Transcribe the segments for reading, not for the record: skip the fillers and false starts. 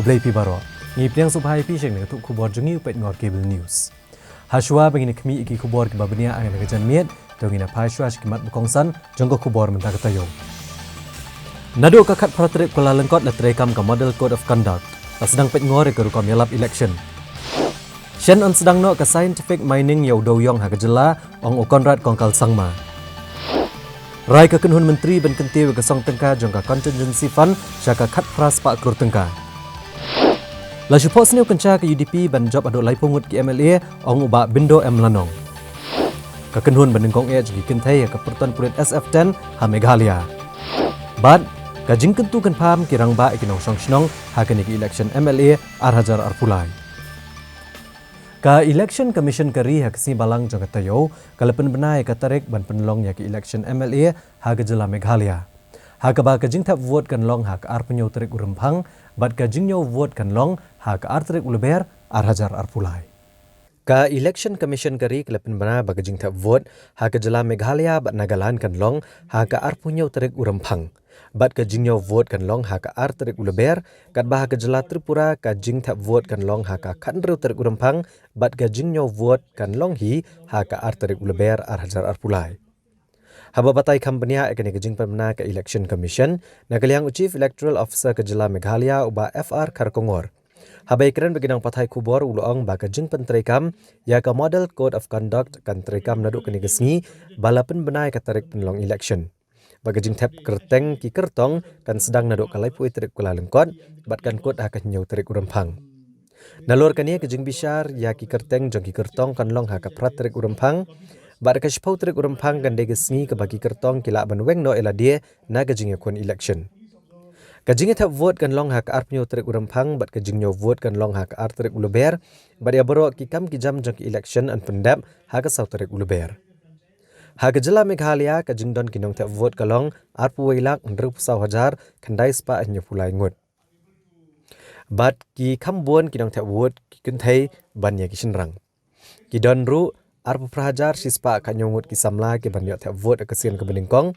kublai pi baro ngi piang subhai pi jeng tu khubor jungi upet ngor cable news haswa bangini khmi iki khubor ki babnia ang na jan miet tongina phashwa skimat bukongsan jongko khubor menta katayo nado ka khat pratrek kala lengkot la trekam ka model code of conduct sedang pet ngor ke rukam yalap election Shen on sedang no ka scientific mining yau do yong ha kejela ong Konrad kongkal sangma Rai ke kenhun menteri ben kentiu ke song tengka jongka contingency fund syaka khat pras pak krur tengka. La support sniu kenca ke UDP ban job aduk lai pungut ki MLA ong uba bindo M Lanong. Ke kenhun ben ngong e jgi kentai ke pertuan pulit SF10 ha Meghalaya. Bad ka jing kentu kan pham ki rangba ikinong song snong ha ke ni election MLA Arhajar Arpulai. Ka election commission kari ha kesi balang jong katayo kalapen benai ka tarik ban penlong ya ki election MLA ha ke jela Meghalaya. Ha ka ba ka jing thap vote kan long ha ka ar penyo tarik uremphang bat ka jing nyo vote kan long ha ka ar tarik uleber Arhajar Arpulai. Ka election commission kari kalapen benai ba ka jing thap vote ha ke jela Meghalaya bat Nagaland kan long ha ka ar penyo tarik uremphang. Bat ka jing nyo vote kan long ha ka ar tarik uleber kat bah ka jela Tripura ka jing thap vote kan long ha ka khandru tarik uremphang bat ka jing nyo vote kan long hi ha ka ar tarik uleber Arhajar Arpulai. Haba batai company ekani ka jing pamna ka election commission nakaliang chief electoral officer ka jela Meghalaya uba FR Kharkongor. Haba ikran beginang pathai kubor uloong ba ka jing pentrekam ya ka model code of conduct kan trekam naduk kani gesngi balapen benai ka tarik penlong election. Bagajing tap kerteng ki kertong kan sedang naduk kalai pui terik kula lengkot bat kan kot akan nyau terik uremphang. Nalor kania kejing bishar ya ki kerteng jong ki kertong kan long ha ka prat terik uremphang bat ka shpau terik uremphang kan degesngi ke bagi kertong kila ban weng no ela dia na kejing yakun election. Kejing tap vote kan long ha ka arp nyau terik uremphang bat kejing nyau vote kan long ha ka ar terik uleber bat ya boro ki kam ki jam jong ki election an pendap ha ka sau terik uleber. Ha ke jela Meghalaya ka jingdon kinong tap vote kalong arpu wailak ndrup saw hajar khandai spa anyo pulai ngut. Bat ki khambon kinong tap vote ki kenthai banya ki sinrang. Ki don ru arpu prahajar sispa ka nyongut ki samla ki banyo tap vote ka sien ka beningkong.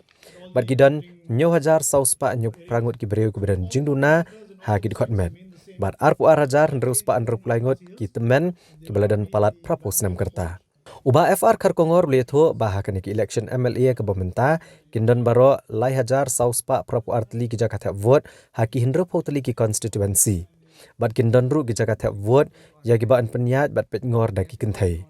Bat ki don nyo hajar saw spa anyo prangut ki breu ku bedan jingduna ha ki dikot met. Bat arpu arhajar ndrup spa ndrup pulai ngut ki temen ki baladan palat prapos nam kerta. Uba FR Kharkongor letho bahakan ki election MLA ke bamenta kindon baro lai hajar sauspa prapu artli ki jakat vote haki hindro potli ki constituency bat kindon ru ki jakat vote ya ki ban penyat bat pet ngor da ki kenthai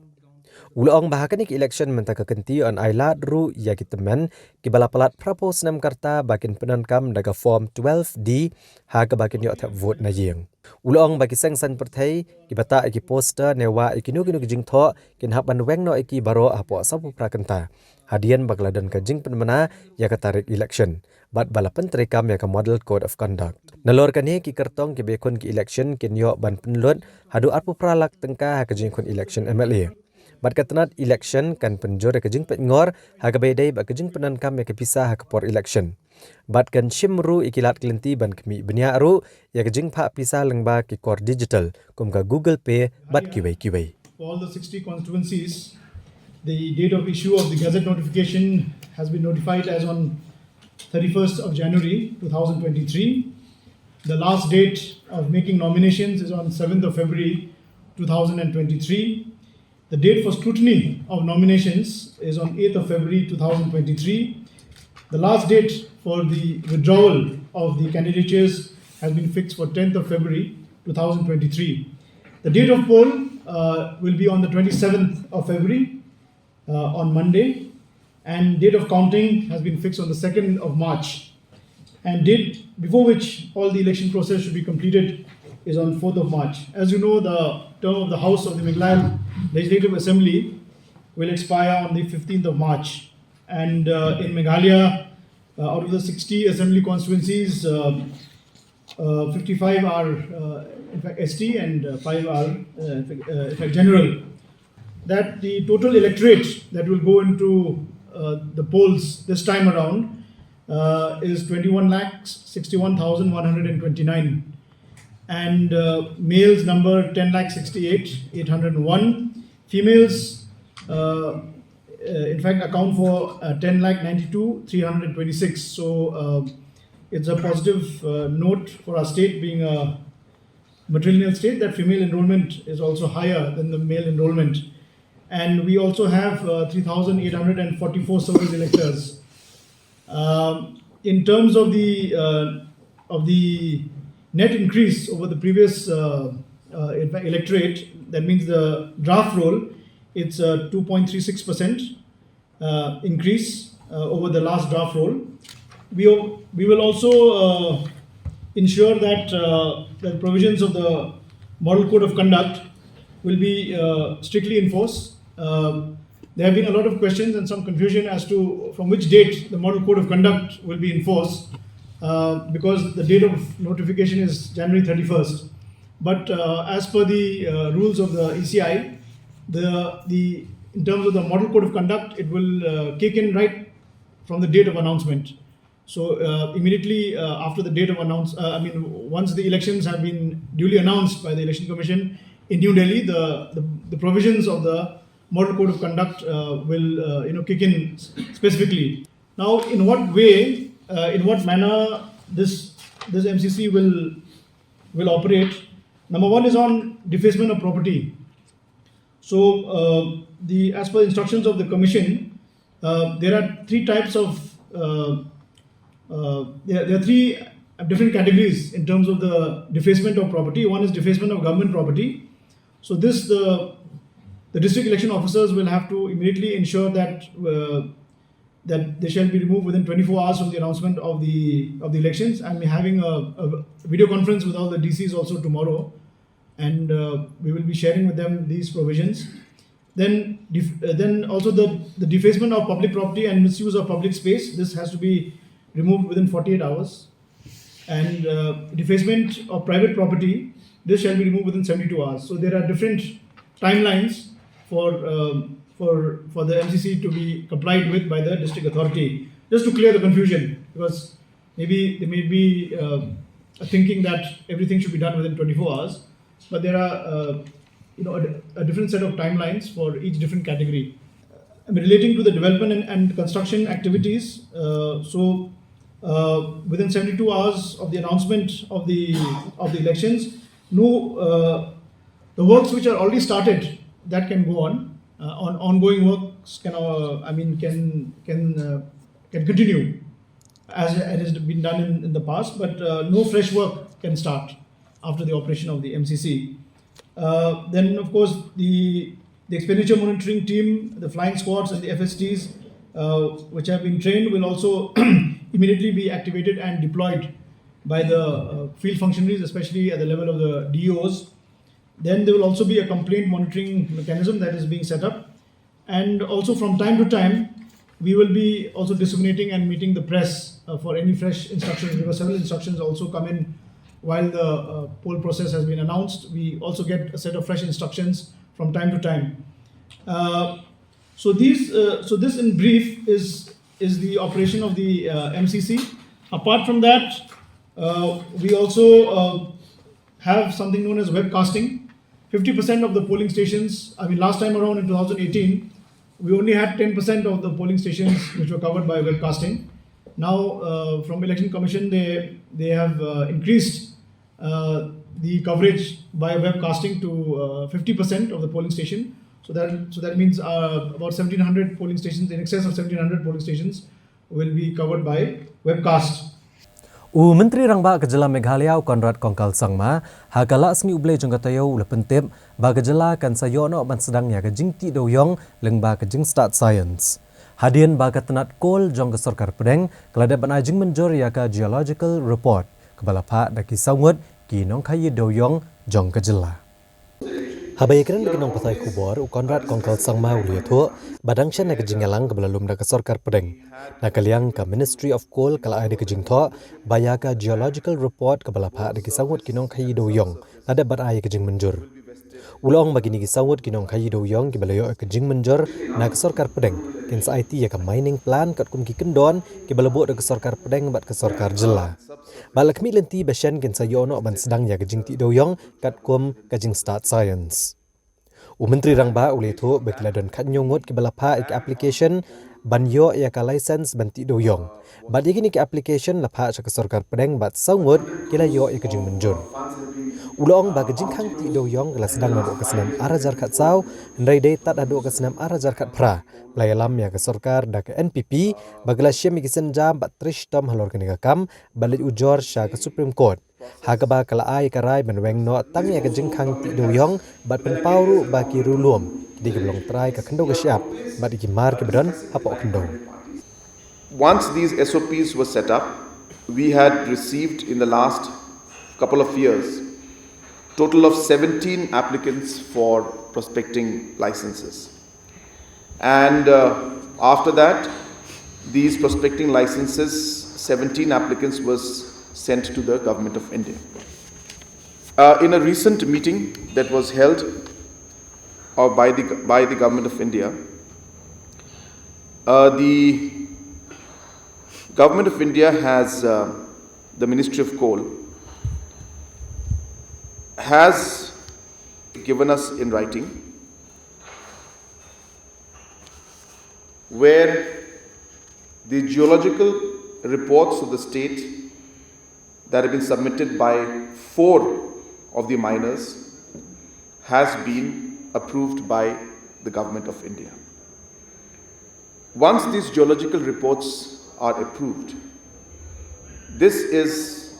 ulong bahakan ki election menta ka kenti on ailat ru ya ki temen ki balapalat prapu senam karta bakin penan kam daga form 12D ha ka bakin yo vote na yeng ulong bagi sengsan perthai ki bata ki poster newa ikinu kinu jing tho kin haban weng no iki baro apo sapu prakenta hadian bagladan ka jing penmana ya ka tarik election bat balapan terekam ya ka model code of conduct nalor kani ki kertong ki bekon ki election kin yo ban penlut hadu arpu pralak tengka ha ka jing kon election MLA bat katanat election kan penjor ka jing pet ngor ha ka bedai ba ka jing penan kam ya ka pisah ha ka por election bat kan shimru ikilat klenti ban kemi benya ru ya ka jing pha pisah lengba ki kor digital kum ka Google Pay bat kiwei all the 60 constituencies the date of issue of the gazette notification has been notified as on 31st of January 2023 the last date of making nominations is on 7th of February 2023 the date for scrutiny of nominations is on 8th of February 2023. The last date for the withdrawal of the candidatures has been fixed for 10th of February 2023. The date of poll will be on the 27th of February on Monday, and date of counting has been fixed on the 2nd of March. And date before which all the election process should be completed is on 4th of March. As you know, the term of the House of the Meghalaya Legislative Assembly will expire on the 15th of March. And in Meghalaya, out of the 60 assembly constituencies, 55 are in fact ST and 5 are in fact general. That the total electorate that will go into the polls this time around is 21,61,129. And males number 10,68,801. Females in fact account for 10,92,326. So it's a positive note for our state being a matrilineal state, that female enrollment is also higher than the male enrollment. And we also have 3,844 service electors. In terms of the net increase over the previous electorate, that means the draft roll, it's a 2.36% increase over the last draft roll. We will also ensure that the provisions of the Model Code of Conduct will be strictly enforced. There have been a lot of questions and some confusion as to from which date the Model Code of Conduct will be enforced, because the date of notification is January 31st. But as per the rules of the ECI, in terms of the Model Code of Conduct, it will kick in right from the date of announcement. So immediately after the date of once the elections have been duly announced by the Election Commission in New Delhi, the provisions of the Model Code of Conduct will kick in specifically. Now, in what way, in what manner this MCC will operate? Number one is on defacement of property. So, as per instructions of the Commission, there are three types of there are three different categories in terms of the defacement of property. One is defacement of government property. So this the district election officers will have to immediately ensure that that they shall be removed within 24 hours from the announcement of the elections. I'm having a video conference with all the DCs also tomorrow, and we will be sharing with them these provisions. Then also the defacement of public property and misuse of public space. This has to be removed within 48 hours. And defacement of private property, this shall be removed within 72 hours. So there are different timelines for the MCC to be complied with by the district authority. Just to clear the confusion, because maybe they may be thinking that everything should be done within 24 hours, but there are a different set of timelines for each different category. Relating to the development and construction activities, within 72 hours of the announcement of the elections, the works which are already started, that can go on. Ongoing works can continue as it has been done in the past, but no fresh work can start after the operation of the MCC. Then, of course, the expenditure monitoring team, the flying squads and the FSTs, which have been trained, will also immediately be activated and deployed by the field functionaries, especially at the level of the DEOs. Then there will also be a complaint monitoring mechanism that is being set up. And also from time to time, we will be also disseminating and meeting the press for any fresh instructions, because several instructions also come in while the poll process has been announced. We also get a set of fresh instructions from time to time. So this in brief is the operation of the MCC. Apart from that, we also have something known as webcasting. 50% of the polling stations, last time around in 2018, we only had 10% of the polling stations which were covered by webcasting. Now, from Election Commission, they have increased the coverage by webcasting to 50% of the polling station. So that means about 1,700 polling stations, in excess of 1,700 polling stations, will be covered by webcast. Menteri Rangba Kejala Meghalaya Konrad Kongkal Sangma hakala sengi ublay jongkatayo ulepentip ba kejala kan sayono ban sedangnya kejing ti doyong lengba kejing start science. Hadian ba ketenat kol jong ke Sarkar Pedang kelada ban ajing menjor ya ka geological report kebala pak daki sawut ki nong khayi doyong jong kejala. Habayakran kenong pasai kubor Konrad Kongkal Sangma uliatho badang syan na kejingalang kebelalum da ke Sarkar Pedang. Nakaliang ka Ministry of Coal kala ay kejing tho baya ka geological report kebala pak daki sawut ki nong khayi doyong lada bat ay kejing menjur. Ulong bagi ni kisawut kinong khayi doyong ki balayo kejing menjor na ke Sarkar Pedang kin sa IT ya ka mining plan kat kum ki kendon ki balabo da ke Sarkar Pedang bat ke Sarkar Jela. Balak mi lenti basyan kin sayono ban sedang ya kejing ti doyong kat kum kejing start science. Menteri Rangba uletho bekladon khat nyongot ki balapha ik application banyo ya ka license banti doyong. Bat iki ni ki application lapha sa ke Sarkar Pedang bat sangut kila yo ya kejing menjor. Ulong bagi jingkang ti do yong kelas sedang nadok kesenam arajar kat sau, ndai dei tat adok kesenam arajar kat pra. Layalam ya ke sorkar da ke NPP bagla syem ikisen jam 30 tom halor ke kam balik ujor sya ke Supreme Court. Hagaba kala ai karai benweng no tang ya ke jingkang ti do yong bat pen pauru bagi ruluam di geblong trai ke kendo ke syap bat ikimar ke bedan hapok kendo. Once these SOPs were set up, we had received in the last couple of years total of 17 applicants for prospecting licenses. And after that, these prospecting licenses, 17 applicants was sent to the Government of India. In a recent meeting that was held by the Government of India, the Government of India has, the Ministry of Coal, has given us in writing where the geological reports of the state that have been submitted by 4 of the miners has been approved by the Government of India. Once these geological reports are approved, this is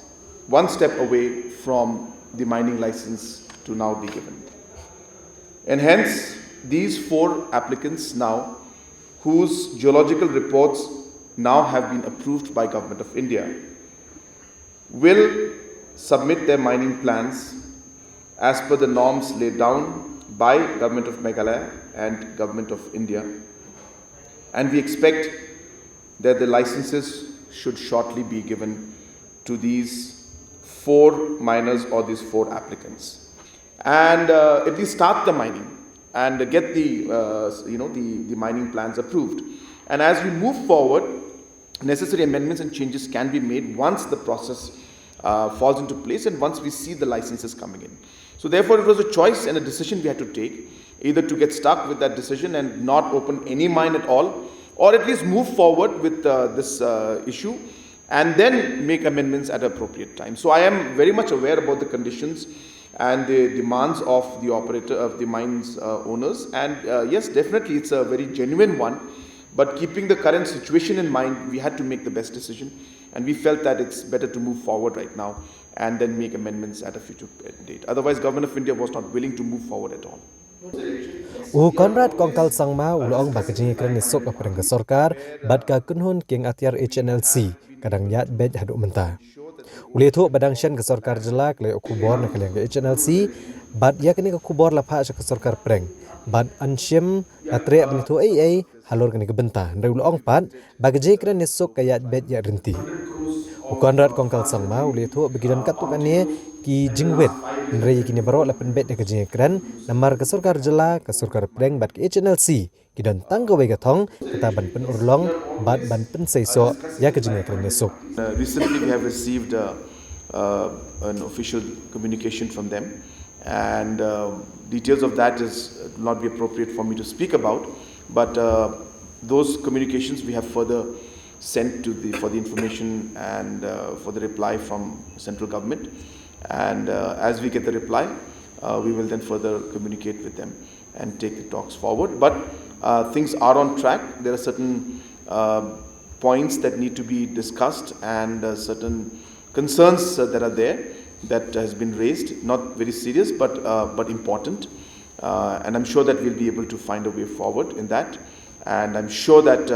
one step away from the mining license to now be given. And hence, these 4 applicants now, whose geological reports now have been approved by Government of India, will submit their mining plans as per the norms laid down by Government of Meghalaya and Government of India. And we expect that the licenses should shortly be given to these 4 miners or these 4 applicants, and at least start the mining and get the the mining plans approved. And as we move forward, necessary amendments and changes can be made once the process falls into place and once we see the licenses coming in. So therefore, it was a choice and a decision we had to take, either to get stuck with that decision and not open any mine at all, or at least move forward with this issue and then make amendments at appropriate time. So I am very much aware about the conditions and the demands of the operator of the mines owners, and yes, definitely it's a very genuine one, but keeping the current situation in mind, we had to make the best decision, and we felt that it's better to move forward right now and then make amendments at a future date. Otherwise, Government of India was not willing to move forward at all. Konrad Kongkal Sangma ulong bakajing kren nisok apareng ke sorkar bad ka kunhun king atiar HNLC kadang yat bed haduk mentah. Uli tu badang shen ke sorkar jelak le okubor na kaliang ke HNLC bad ya kini ke kubor lapha ke sorkar preng bad anshim atre benitu ai halor kini ke bentah ndai ulong pat bakajing kren nisok kayat bed ya rinti. Konrad Kongkal Sangma uli tu begidan katukannya ki jingwet ndai kini baro lapen bed ke jingkran namar ke sorkar jela ke sorkar preng bad ke HNLC kidan tangga wega thong kata ban pen urlong bad ban pen seiso ya ke jingkran nesuk. Recently we have received an official communication from them, and details of that is not be appropriate for me to speak about, but those communications we have further sent to for the information and for the reply from central government, and as we get the reply, we will then further communicate with them and take the talks forward. But things are on track. There are certain points that need to be discussed and certain concerns that are there that has been raised, not very serious but important, and I'm sure that we'll be able to find a way forward in that, and I'm sure that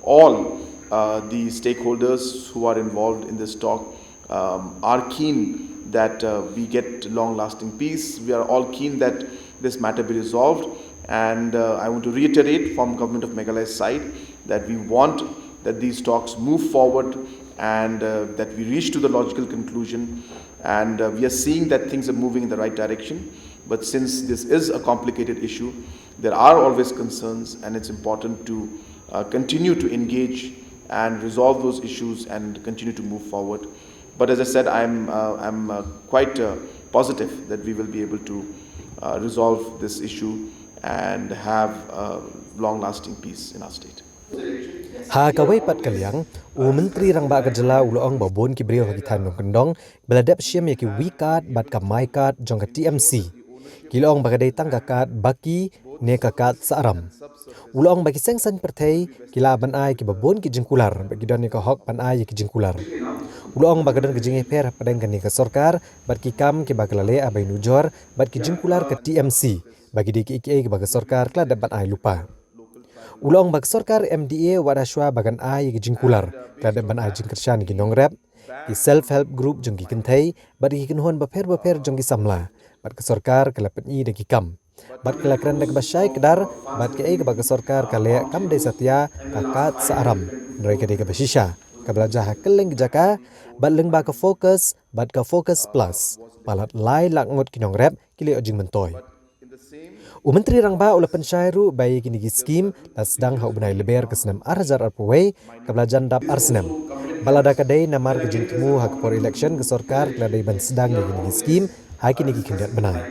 all the stakeholders who are involved in this talk are keen that we get long-lasting peace. We are all keen that this matter be resolved, and I want to reiterate from Government of Meghalaya's side that we want that these talks move forward and that we reach to the logical conclusion, and we are seeing that things are moving in the right direction. But since this is a complicated issue, there are always concerns, and it's important to continue to engage and resolve those issues and continue to move forward. But as I said, I'm quite positive that we will be able to resolve this issue and have long-lasting peace in our state. Ha kawai pat kaliang, Menteri Rang Ba Kejela Uloong babon ki brio ki than kendong beladap siam ya ki wikat bat ka maikat jong ka TMC. Kilong bagadai tang kakat baki ne kakat saram. Uloong bagi sengsan pertai kila ban ai ki babon ki jengkular bagi don ka hok ban ai ki jengkular. Uloong bagadan ke jengeh per padang kan ka sarkar bat ki kam ki bagalale abai nujor bat ki jengkular ke TMC bagi di ki ki bagi sarkar kala dapat ai lupa. Uloong bagi sarkar MDA wadashwa bagan ai ki jengkular kala dapat ai jengkershan ki nongrep ki self help group jong ki kentai bat ki kenhon baper jong ki samla bat ke sarkar kala penyi de ki kam. Bat kala kran dak basai kedar bat ke bagi sarkar kala kam de satya kakat saaram mereka de ka basisha ka belajar keleng jaka bat leng ba ka fokus bat ka fokus plus palat lai lakngot kinong rep kili ojing mentoy. Menteri Rang Ba ula pensyairu bayi kini gi skim la sedang hau benai leber ke senam arjar arpawai ka belajar dap arsenam. Balada kadai namar ke jingtemu hak for election ke sarkar kladai ban sedang gi kini gi skim ha kini gi kendat benai.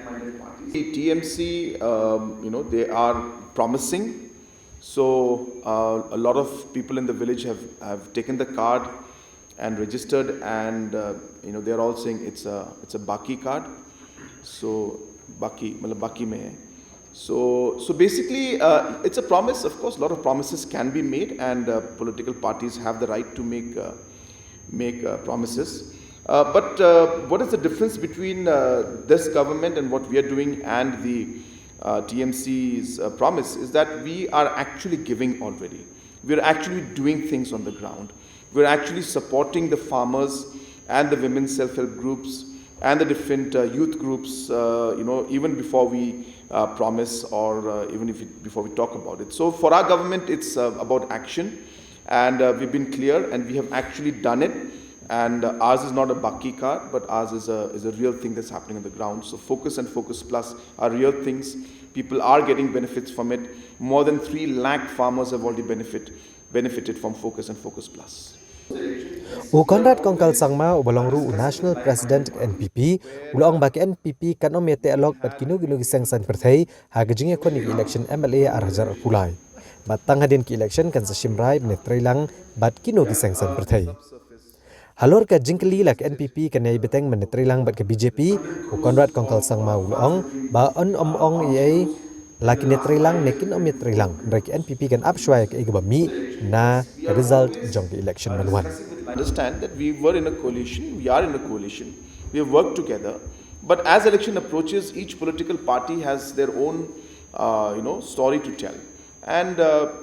TMC, they are promising. So a lot of people in the village have taken the card and registered, and they are all saying it's a Baki card. So Baki mein hai. So basically, it's a promise. Of course, a lot of promises can be made, and political parties have the right to make promises. But what is the difference between this government and what we are doing and the TMC's promise is that we are actually giving already. We are actually doing things on the ground. We are actually supporting the farmers and the women's self-help groups and the different youth groups, even before we promise or before we talk about it. So for our government, it's about action, and we've been clear and we have actually done it. And ours is not a Baki card, but ours is a real thing that's happening on the ground. So Focus and Focus Plus are real things. People are getting benefits from it. More than 3 lakh farmers have already benefited from Focus and Focus Plus. Konrad Kongkal Sangma ubalongru National President NPP ulang baki NPP kan omete alok bat kinu gisengsan perthai hagajing kon election MLA arhajar pulai. Batang hadin ki election kan sasimrai menetrailang bat kinu gisengsan perthai. Halor ka jingkeli lak NPP kanai beteng menetrilang bat ke BJP Konrad Kongkal Sangma ulang ba ong iai laki netrilang nekin netrilang mereka NPP kan apshwai ke igabami na result jong ke election manuan. Understand that we were in a coalition, we are in a coalition, we have worked together, but as election approaches, each political party has their own story to tell, and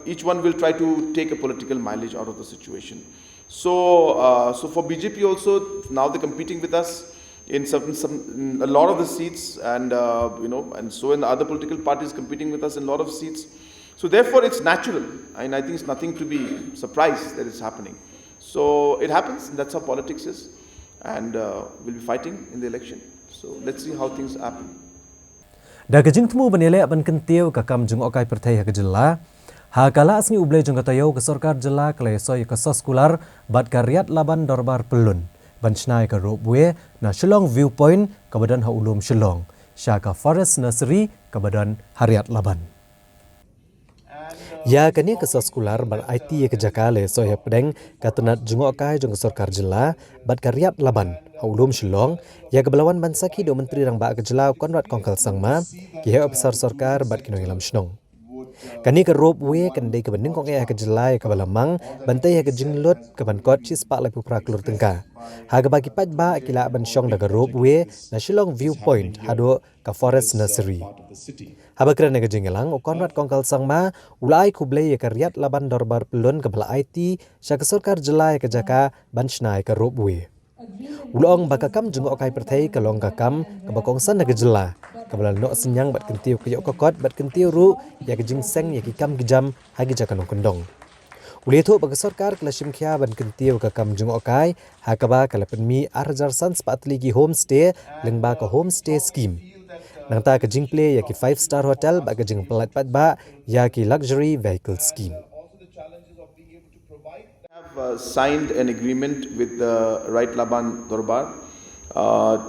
each one will try to take a political mileage out of the situation. So for BJP also, now they're competing with us in a lot of the seats, and and so in the other political parties competing with us in a lot of seats. So therefore it's natural, and I think it's nothing to be surprised that it's happening. So it happens, and that's how politics is, and we'll be fighting in the election. So let's see how things happen. Da kejing temu benele ban kentiu kakam jeng okai pertai ha kejela ha kala asni ublai jeng katayo ke sarkar jela klai soy ke soskular bat karyat laban dorbar pelun ban snai ke robwe na Shillong Viewpoint ke badan ha ulum Shillong Shaka Forest Nursery ke badan Hariat Laban. Ya kani ke soskular ban IT ke jakale soy pedeng katunat jeng okai jeng sarkar jela bat karyat laban Haulum Shillong, ya kebelawan bansaki do Menteri Rang Ba Kejela Konrad Kongkal Sangma, kihe ofisar sarkar bat kinong ilam Shnong. Kani ke rob we kendai ke bending kong Kejela ke belamang, bantai ke jinglut ke bankot cis pak lepu praklur tengka. Haga bagi pat ba kila ban syong daga rob we na Shillong Viewpoint hado ke Forest Nursery. Haba keren ke jingelang Konrad Kongkal Sangma ulai kublai ke riat laban dorbar pelun ke bela IT syak sarkar jela ke jaka ban shnai ke rob we. Ulong bakakam jengok okai pertai kalong kakam kabakongsan naga jela kabala nok senyang bat kentiu kayok kokot bat kentiu ru ya kejing seng ya kikam gejam hagi jakanong kendong. Uli itu bagi sarkar kelasim kia ban kentiu kakam jengok okai hakaba kalapenmi arjar sans patligi homestay lengba ke homestay scheme. Nangta kejing play ya ki 5-star hotel bak kejing pelat pat ba ya ki luxury vehicle scheme. Signed an agreement with the Right Laban Dorbar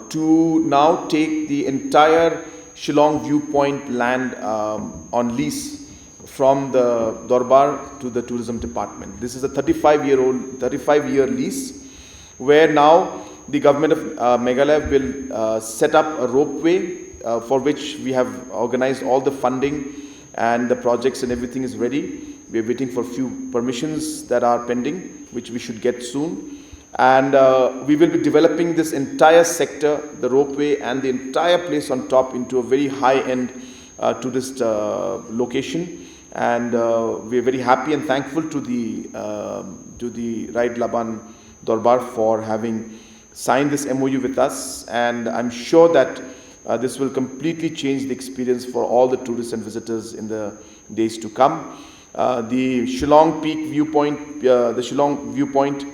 to now take the entire Shillong Viewpoint land on lease from the Dorbar to the tourism department. This is a 35-year lease where now the government of Meghalaya will set up a ropeway for which we have organized all the funding and the projects and everything is ready. We are waiting for a few permissions that are pending, which we should get soon. And we will be developing this entire sector, the ropeway and the entire place on top into a very high-end tourist location. And we are very happy and thankful to the Raid Laban Dorbar for having signed this MOU with us. And I'm sure that this will completely change the experience for all the tourists and visitors in the days to come. The Shillong Peak viewpoint, the Shillong viewpoint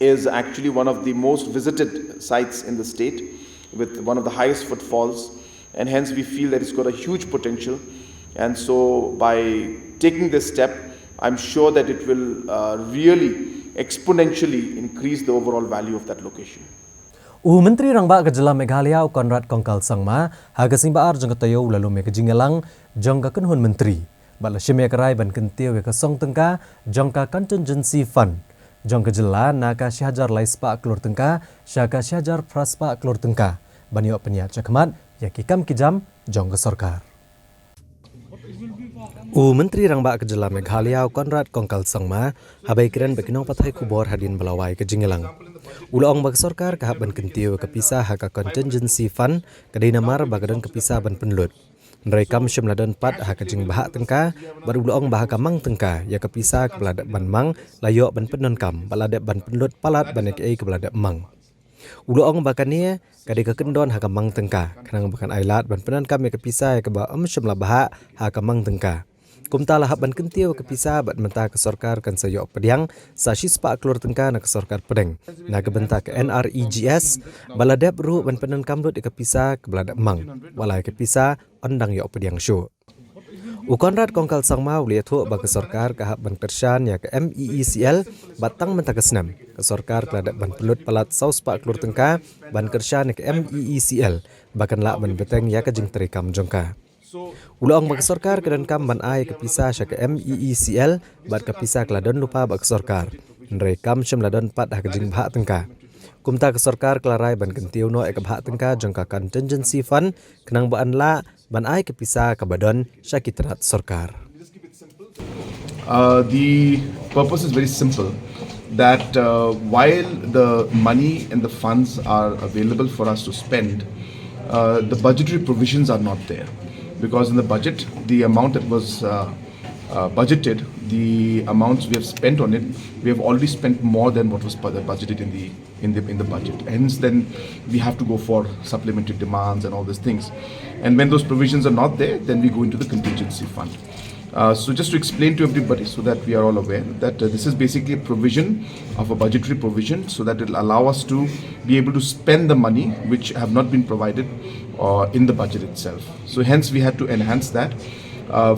is actually one of the most visited sites in the state with one of the highest footfalls, and hence we feel that it's got a huge potential. And so by taking this step, I'm sure that it will really exponentially increase the overall value of that location. Menteri Rangba Kejala Meghalaya Konrad Kongkal Sangma haga simbaar jang katayo lalu me kejingalang jang ka kenhun menteri bala shime karai ban kentiu ka song tengka jang ka contingency fund jang kejala naka syajar laispa klur tengka syaka syajar praspa klur tengka banyo peniat cakmat ya kikam kijam jang ka sarkar. Menteri Rangba Kejala Meghalaya Konrad Kongkal Sangma habai kiran bekinong pathai kubor hadin balawai kejingalang. Ulaong bag sarkar kahap ban kentiu kepisah haka contingency fund kadai namar bagadan kepisah ban penlut. Nerekam syamladan pat haka jing bahak tengka bar ulaong bahaka mang tengka ya kepisah kebeladak ban mang layok ban penonkam baladak ban penlut palat ban ek kebeladak mang. Ulaong bakania kadai kekendon haka mang tengka kanang bakan ailat ban penonkam ya kepisah ya keba syamla bahak haka mang tengka. Kumta lahap ban kentiu kepisah bat menta ke sarkar kan sayok pediang sa sispa keluar tengka na ke sarkar pedeng na gebenta ke NREGS baladap ru ban penan kamlut kepisah ke baladap mang walai kepisah ondang yok pediang syu. Konrad Kongkal Sangma uliat hu ba ke sarkar kahap ban kershan ya ke MEECL batang menta ke senam ke sarkar keladap ban pelut palat sauspa keluar tengka ban kershan ya ke MEECL bahkan lak ban beteng ya ke jing terikam jongka. Ulaong bag sarkar kedan kam ban ai kepisah sya ke MEECL bat kepisah keladon lupa bag sarkar. Nerekam syamladon pat hak jing bahak tengka. Kumta ke sarkar kelarai ban kentiu no ek bahak tengka jangka contingency fund kenang baan la ban ai kepisah ke badon sya kitrat sarkar. The purpose is very simple, that while the money and the funds are available for us to spend, the budgetary provisions are not there. Because in the budget, the amount that was budgeted, the amounts we have spent on it, we have already spent more than what was budgeted in the budget. Hence, then we have to go for supplementary demands and all these things. And when those provisions are not there, then we go into the contingency fund. So just to explain to everybody so that we are all aware that this is basically a provision of a budgetary provision so that it will allow us to be able to spend the money which have not been provided in the budget itself. So hence we had to enhance that.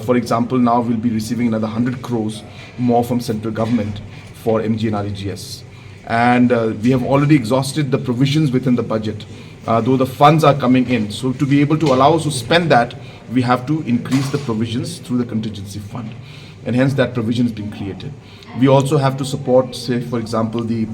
For example, now we'll be receiving another 100 crores more from central government for MG and REGS. And we have already exhausted the provisions within the budget, though the funds are coming in. So to be able to allow us to spend that, we have to increase the provisions through the contingency fund. And hence that provision is being created. We also have to support, say, for example, the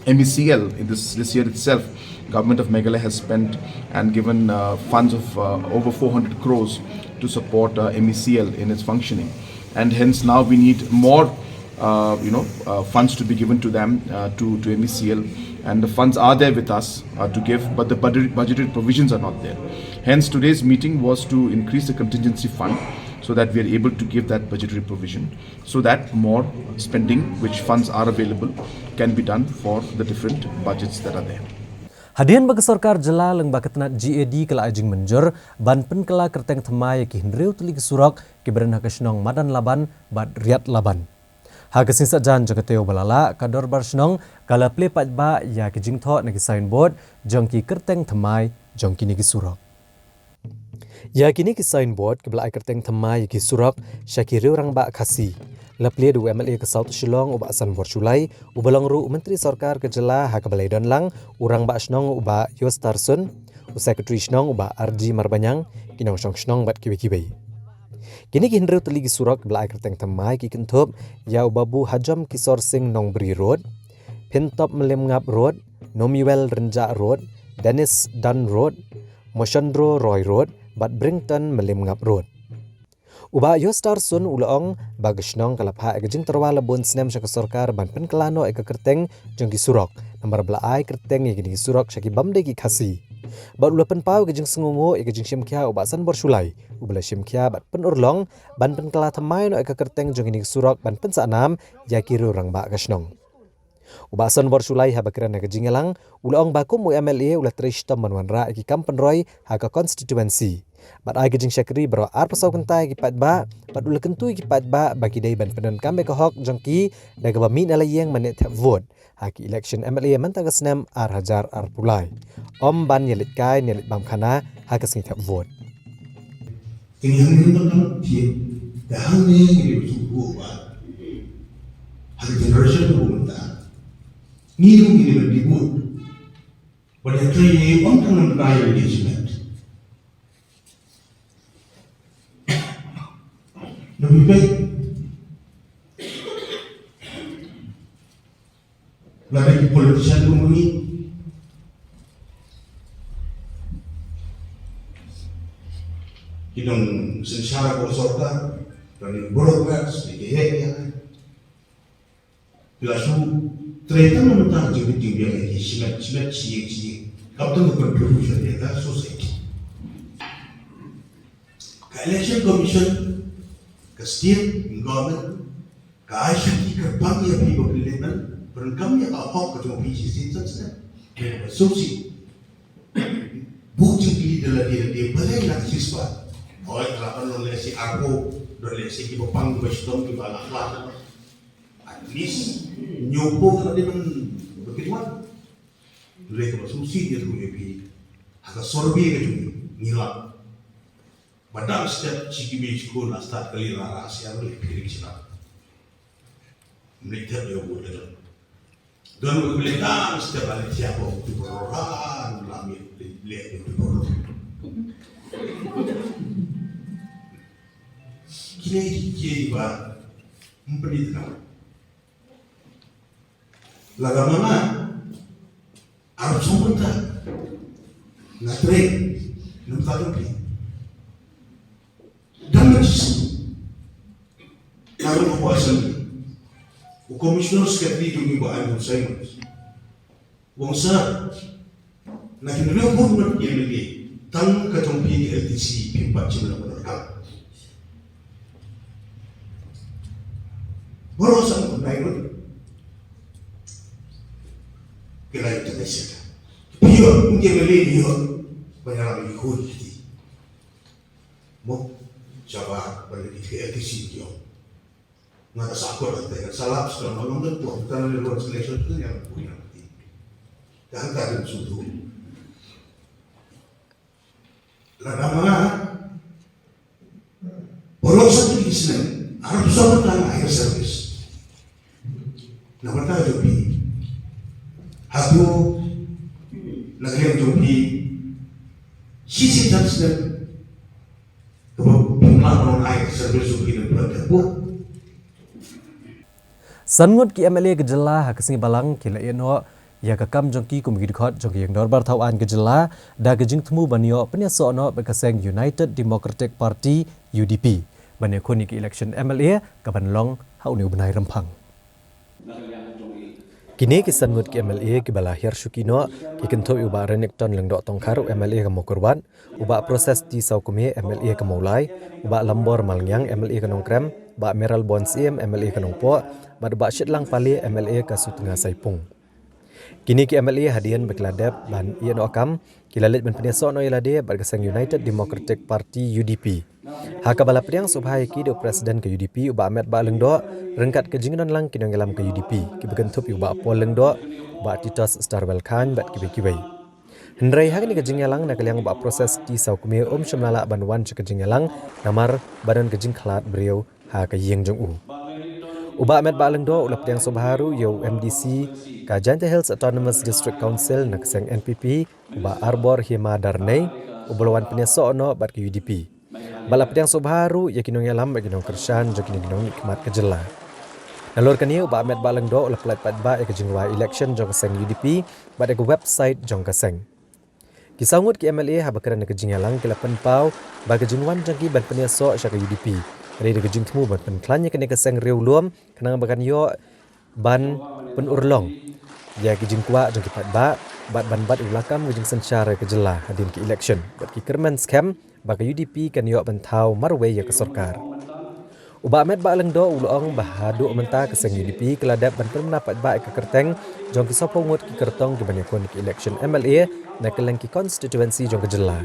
MECL in this year itself. Government of Meghalaya has spent and given funds of over 400 crores to support MECL in its functioning. And hence now we need more funds to be given to them, to MECL. And the funds are there with us to give, but the budgetary provisions are not there. Hence today's meeting was to increase the contingency fund so that we are able to give that budgetary provision so that more spending which funds are available can be done for the different budgets that are there. Hadian bagi sarkar jela leng bakatnat GAD kala ajing menjur ban pen kala kerteng themai ki hindriu tuli surak ki berna kasnong madan laban bad riat laban. Hagasin sajan jagateo balala kador barsnong kala ple patba ya ki jingtho na ki signboard jongki kerteng themai jongki ni ki surak. Ya kini ki signboard ke belai kerteng themai ki surak syakiriu rang ba khasi. Laple du MLA ke South Shillong uba asan Borchulai ubalang ru menteri sarkar ke jela ha ke balai don lang urang ba snong uba Yostarson u secretary snong uba RG Marbanyang kinong snong bat kiwi-kiwi. Kini kihinrew teligi surak belai kerteng temai ki kentup yau babu Hajam Kisor Singh Nongbri Road, Pintop Melimngap Road, Nomiwel Renjak Road, Dennis Dunn Road, Moshandro Roy Road, Bat Brington Melimngap Road. Uba Yostar Sun Ulaong Bagashnong kalapha egajing terwala bun snem syaka sorkar ban penkelano eka kerteng jengki surok nomor belai kerteng egini surok syaki bamde ki khasi. Bat ula penpau egajing sengungo egajing syimkia uba san borsulai ubala syimkia bat penurlong ban penkela thamai no eka kerteng jengki surok ban pensanam yakiru rang ba gashnong. Uba san borsulai habakiran egajing elang ulaong bakum MLA ula trishtam manwanra eki kampenroy haka constituency. Bat ai gejing syakri bro ar pasau kentai ki pat ba bat ul kentui ki pat ba bagi dai ban penan kambe ka hok jongki daga ba min ala yeng manet tap vote haki election MLA manta gasnam ar hajar ar pulai om ban yelit kai nelit bam khana haka singi tap vote kini hangin tentang tiap dah hangin ini bersuku ba hari generation tu menta ni tu ini berdibut pada tray om tangan kaya engagement lebih baik lebih politician umumi hidung secara bersorta dan burokrasi di kehnya bila su ternyata mementang jadi tinggi lagi simet cie kapten contribution dia ke society ke election commission ke state government ke ICT ke bank yang people parliament berengkam yang apa ke cuma PCC saja sosi bukti di dalam dia boleh nak siswa oleh kerana oleh si aku oleh si ibu pang bestom di bawah kelas anis nyopo kalau dia berkejuan oleh kerana sosi dia tu lebih agak sorbi ke cuma nilai Badang setiap cikgu sekolah start kali rahasia boleh pilih siapa. Mereka dia boleh. Dan mereka setiap kali siapa untuk berorang lami lihat untuk berorang. Kini bah memperlihatkan. Laga mana? Arab Saudi ngatre nampak lebih. Kalau kepuasan o komisioner sekretari jungi ba ay Simon wongsa na kinulong po ng MLA tang katong PLTC pimpat sila na ka borosan ko na yun kaya ito na siya piyo kung MLA niyo banyalang ikon kiti mo siapa balik ke LTC dia nggak sakor nanti salah sekarang malam tu kita ada luar selection tu yang punya nanti dan tadi sudah laga mana orang satu di sini harus sama dengan air service nama kita jobi aku lagi yang jobi sisi dan sedang pemelakuan air servis sudah berada. Sangut ki MLA gejala hakasing balang kila eno ya kakam jongki kumgi dikhot jongki yang dorbar tauan gejala da gejing temu banyo penyaso no bekaseng United Democratic Party UDP banyo kuni ki election MLA kaban long hauni benai rempang. Kini kisan ngut ki MLA ki balahir syukino ki kentop uba renek ton lengdok tongkar MLA kamo korban uba proses di saukume MLA kamo mulai uba lambor malngyang MLA kanong krem ba Meral Bonsim MLA kanong po ba ba syitlang pali MLA ka Sutengah Saipung. Kini ki MLA hadian bekladap ban ian okam kilalit ben peneso no ilade bergasang United Democratic Party UDP. Haka bala priang subhai ki do presiden ke UDP uba Ahmed ba lengdo rengkat ke jingon lang kinong elam ke UDP ki bekentup uba pol lengdo ba Titos Starwell Khan bat kibe-kibe. Hendrai hak ni ke jingalang nak liang ba proses di saukume syamlala ban wan ke jingalang namar badan ke jing khalat beliau ha ke yeng jong u. Uba Ahmed ba lengdo ulap priang subharu yo MDC ka Jante Hills Autonomous District Council nak seng NPP uba Arbor Hima Darnay ubulawan peneso no bat ke UDP. Balap pedang subharu ya kinong yalam bagi nong kershan jo kinong nikmat kejela. Nalur kania ba Ahmed Baleng do la plat pat ba ya kejingwa election jong keseng UDP ba de website jong keseng. Kisangut ki MLA ha bakaran ke jingalang ke lapan pau ba kejingwan jong ki ban penia so syaka UDP. Dari de kejing temu ban pen klanya kene keseng riu luam kenang bakan yo ban pen urlong. Ya kejing kwa jong ki pat ba ban ulakam kejing sencara kejela hadin ki election. Bat ki kerman scam bagi UDP kan yok bentau marwe ya ke sorkar. Uba Ahmed Baleng do ulong bahadu menta ke seng UDP keladap ban pendapat ba ke kerteng jong ki sopo ngut ki kertong ki banyakon ki election MLA na keleng ki constituency jong kejela.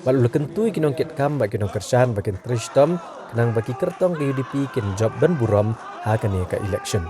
Bal ulu kentui kinong kit kam ba kinong kershan bakin trishtom kenang bagi kertong ki UDP kin job dan buram ha kan ke election.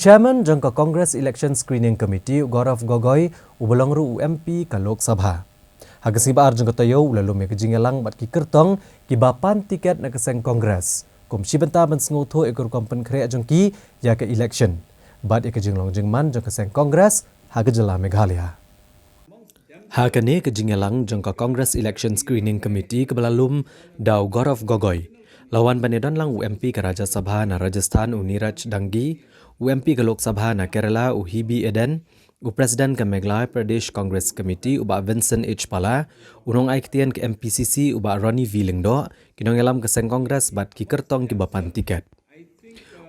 Chairman jangka Congress Election Screening Committee Gaurav Gogoi ubelongru UMP ka Lok Sabha. Hagasibar jangka tayo ulalum ya kejingelang bat ki kertong ki bapan tiket na keseng Congress. Komisi benta ban sengutho ekor kompen kre jangki ya ke election. Bat ya kejinglong jengman jangka keseng Congress hagajela Meghalaya. Hakane kejingelang jangka Congress Election Screening Committee kebelalum dau Gaurav Gogoi. Lawan banedan lang UMP ke Raja Sabha na Rajasthan Uniraj Dangi, UMP ke Lok Sabha na Kerala Uhibi Eden, Presiden ke Meghalaya Pradesh Congress Committee uba Vincent H. Pala, unong aiktian ke MPCC uba Ronnie V. Lingdo, kinong elam ke Seng Kongres bat ki kertong ki bapan tiket.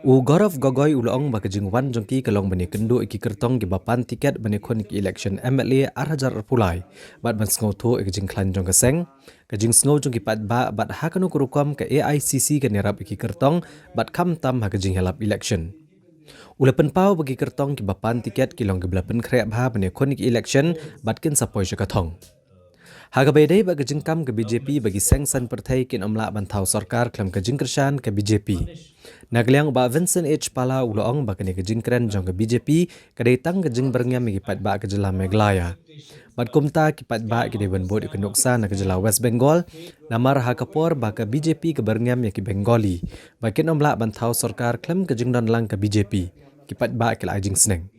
Gaurav Gogoi ulong ba kejingwan jongki kelong bani kendo ki kertong ki bapan tiket bani kon ki election MLA Arhajar Pulai, bat ban sngoto kejing klan jong ke Seng, kejing sngo jong ki pat ba bat hakanu kurukom ke AICC ke nerap ki kertong bat kam tam ha kejing helap election. Ulapan pau bagi kertong ki bapan tiket kilong ke belapan krep ha bani kon ki election bat kin sapoi syakatong. Hagabedai bagi jengkam ke BJP bagi sengsan pertai kin omlak bantau sarkar klam ke jengkershan ke BJP. Nagliang ba Vincent H. Pala uloong bakani ke jengkeren jong ke BJP kadai tang ke jeng berngam ki pat ba ke jela Meghalaya. Bat kumta ki pat ba ki dewan bod ke noksa na ke jela West Bengal, namar hakapor ba ke BJP ke berngam ki Bengali. Bakin omlak bantau sarkar klam ke jengdan lang ke BJP. Ki pat ba ke lajing sneng.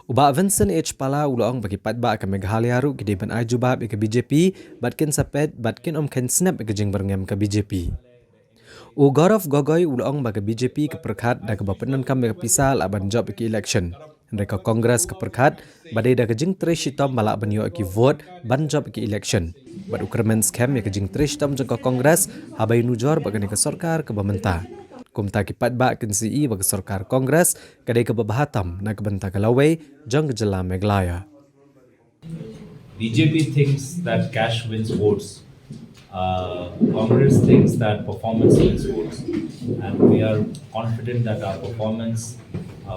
Uba Vincent H. Pala uloong bagi patba ke Meghalaya ru ki deban ajubab ke BJP batkin sapet batkin ken snap ke jeng berngam ke BJP. Gaurav Gogoi uloong bagi BJP ke perkat da ke bapenan kam ke pisal aban job ke election. Mereka Kongres ke perkat badai da ke jeng trishitom malak banyo ki vote ban job ke election. Bad ukermen scam ke jeng trishitom jeng ke Kongres habai nujor bagani ke sarkar ke bamenta. Kumta ki patba kin CE bagi sarkar Kongres kadai ke babahatam na kebenta kalawai jang jela Meghalaya. BJP thinks that cash wins votes. Congress thinks that performance wins votes. And we are confident that our performance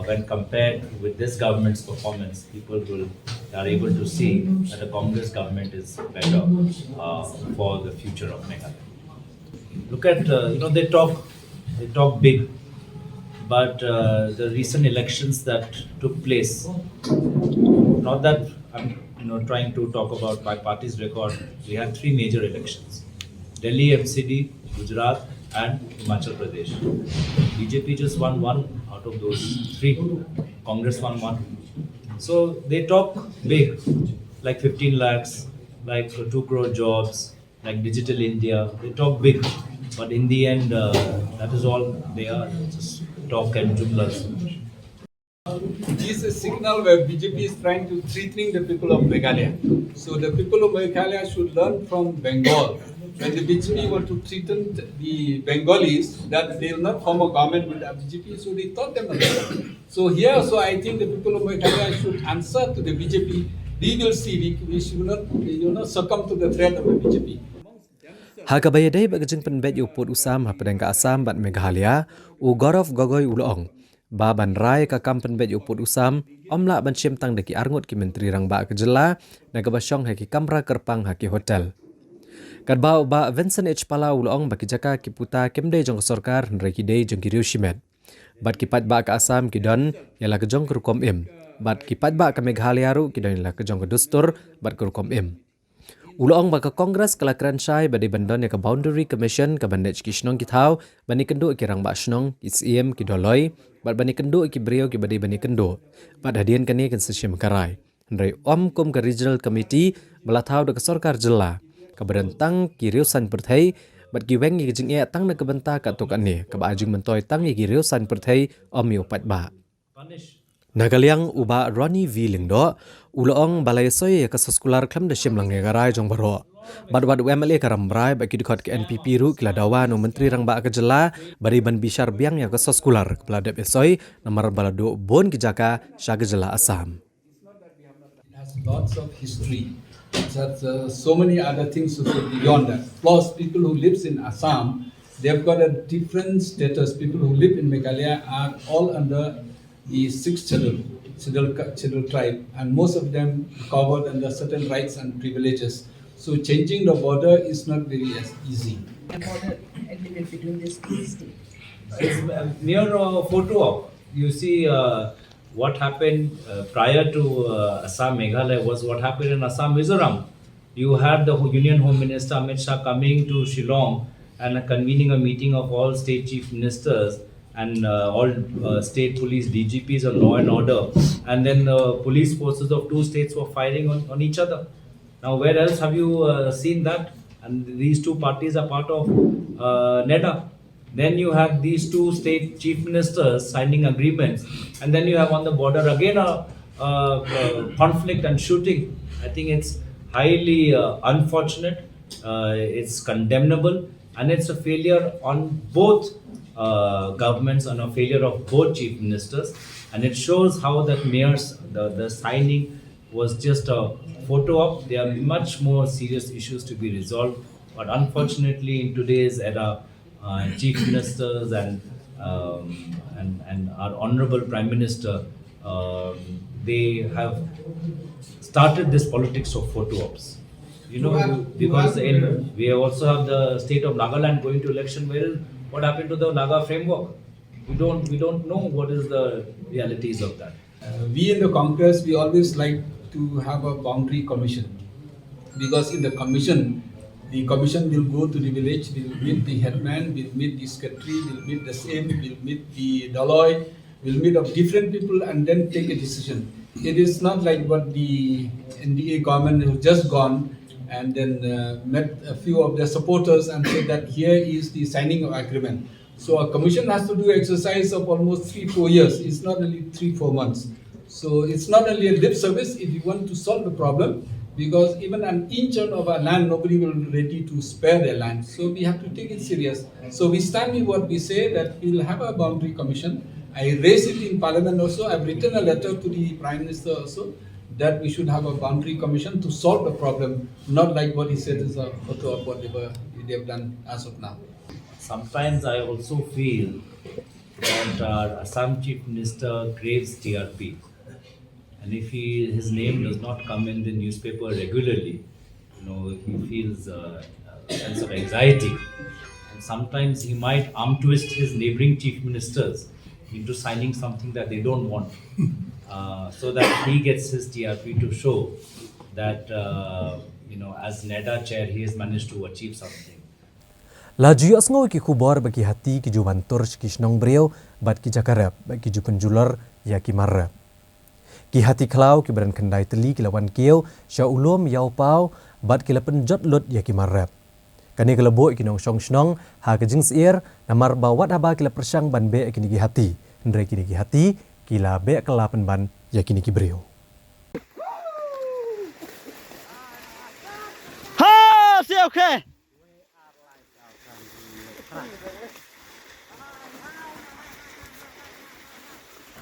when compared with this government's performance, people are able to see that the Congress government is better for the future of Meghalaya. Look at they talk big, but the recent elections that took place. Not that I'm trying to talk about my party's record. We had three major elections: Delhi MCD, Gujarat, and Himachal Pradesh. BJP just won one out of those three. Congress won one. So they talk big, like 15 lakhs, like 2 crore jobs, like Digital India. They talk big, but in the end, that is all they are, just talk and jumlas. This is a signal where BJP is trying to threatening the people of Meghalaya. So the people of Meghalaya should learn from Bengal. When the BJP were to threaten the Bengalis that they will not form a government with the BJP, so they taught them a lesson. So here also I think the people of Meghalaya should answer to the BJP. We will see, we should not succumb to the threat of the BJP. Hakabayadai bagajeng penbet yu put usam hapadang ka Assam bat Meghalaya u Gaurav Gogoi ulong. Ba ban rai ka kam penbet yu put usam omla ban siem tang deki arngot ki menteri rang ba kejela na ka basyong haki kamra kerpang haki hotel. Kadba ba Vincent H Pala ulong baki jaka ki puta kemde jong sarkar nrai ki dei jong ki riu shimet. Bat ki pat ba ka Assam ki don yala ke jong kerukom im. Bat ki pat ba ka Meghalaya ru ki don yala ke jong ke dustur bat kerukom im. Ulong baka Kongres kelakran syai badi bandon ya ke Boundary Commission ke bandej ki shnong ki thau bani kendo ki rang ba shnong ICM ki doloi bat bani kendo ki brio ki badi bani kendo bat hadian kani kan sesiam karai nrai kum ke Regional Committee belathau de ke sarkar jela ke berentang ki riusan perthai bat ki weng ki jing tang na ke benta ka tok ani ke ba ajing mentoi tang ki riusan perthai yu pat ba Nagaliang uba Ronnie V. Lingdo, ulong balai soy ke sekolah klam de shim lang ngarai jong baro. Bad UMLA karamrai bagi dikot ke NPP ru kila dawa no menteri rang ba ke jela bari ban bishar biang ya ke sekolah kepala dep soy nomor balado bon ki jaka syaga jela Assam. It has lots of history. That so many other things also beyond that. Plus, people who lives in Assam, they've got a different status. People who live in Meghalaya are all under the 6th scheduled tribe, and most of them covered under certain rights and privileges. So changing the border is not very easy. A border agreement between these two states. It's mere photo op. You see what happened prior to Assam Meghalaya was what happened in Assam Mizoram. You had the Union Home Minister Amit Shah coming to Shillong and convening a meeting of all state chief ministers and all state police DGPs on law and order, and then police forces of two states were firing on each other. Now where else have you seen that? And these two parties are part of NEDA. Then you have these two state chief ministers signing agreements, and then you have on the border again a conflict and shooting. I think it's highly unfortunate, it's condemnable, and it's a failure on both governments and a failure of both chief ministers, and it shows how that mayor's the signing was just a photo op. There are much more serious issues to be resolved, but unfortunately in today's era, chief ministers and our honorable prime minister, they have started this politics of photo ops. Because we also have the state of Nagaland going to election. What happened to the Naga framework? We don't know what is the realities of that. We in the Congress, we always like to have a boundary commission, because in the commission will go to the village, will meet the headman, will meet the secretary, will meet the same, will meet the Daloi, will meet of different people and then take a decision. It is not like what the NDA government has just gone and then met a few of their supporters and said that here is the signing of agreement. So a commission has to do exercise of almost 3-4 years. It's not only 3-4 months. So it's not only a lip service if you want to solve the problem, because even an inch of our land, nobody will be ready to spare their land. So we have to take it serious. So we stand with what we say, that we'll have a boundary commission. I raised it in Parliament also. I've written a letter to the Prime Minister also, that we should have a boundary commission to solve the problem, not like what he said is a photo of what they have done as of now. Sometimes I also feel that our Assam Chief Minister craves TRP. And if his name does not come in the newspaper regularly, he feels a sense of anxiety. And sometimes he might arm twist his neighboring chief ministers into signing something that they don't want, so that he gets his TRP to show that, as NEDA chair, he has managed to achieve something. Laju asngo ki kubor bagi hati ki juban torch ki snong brio bat ki jakarap bagi ju penjular ya ki marap. Ki hati klau ki beran kendai teli ki lawan kiau sya ulum yau pau bat ki lapen jot lut ya ki marap. Kani kelebo ki nong song snong ha ke jings ear namar bawat haba ki la persang ban be ki ni hati. Ndre ki hati ki la be kelapen ban ya ki ni brio. Ha, si okay.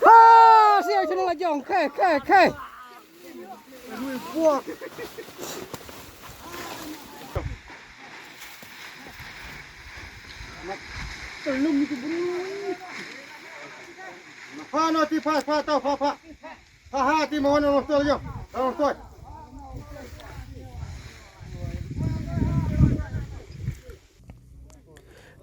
Ha, si ai chunong ajong, ke. Pha no ti pha tao pha. Ha ti mo no to yo. To.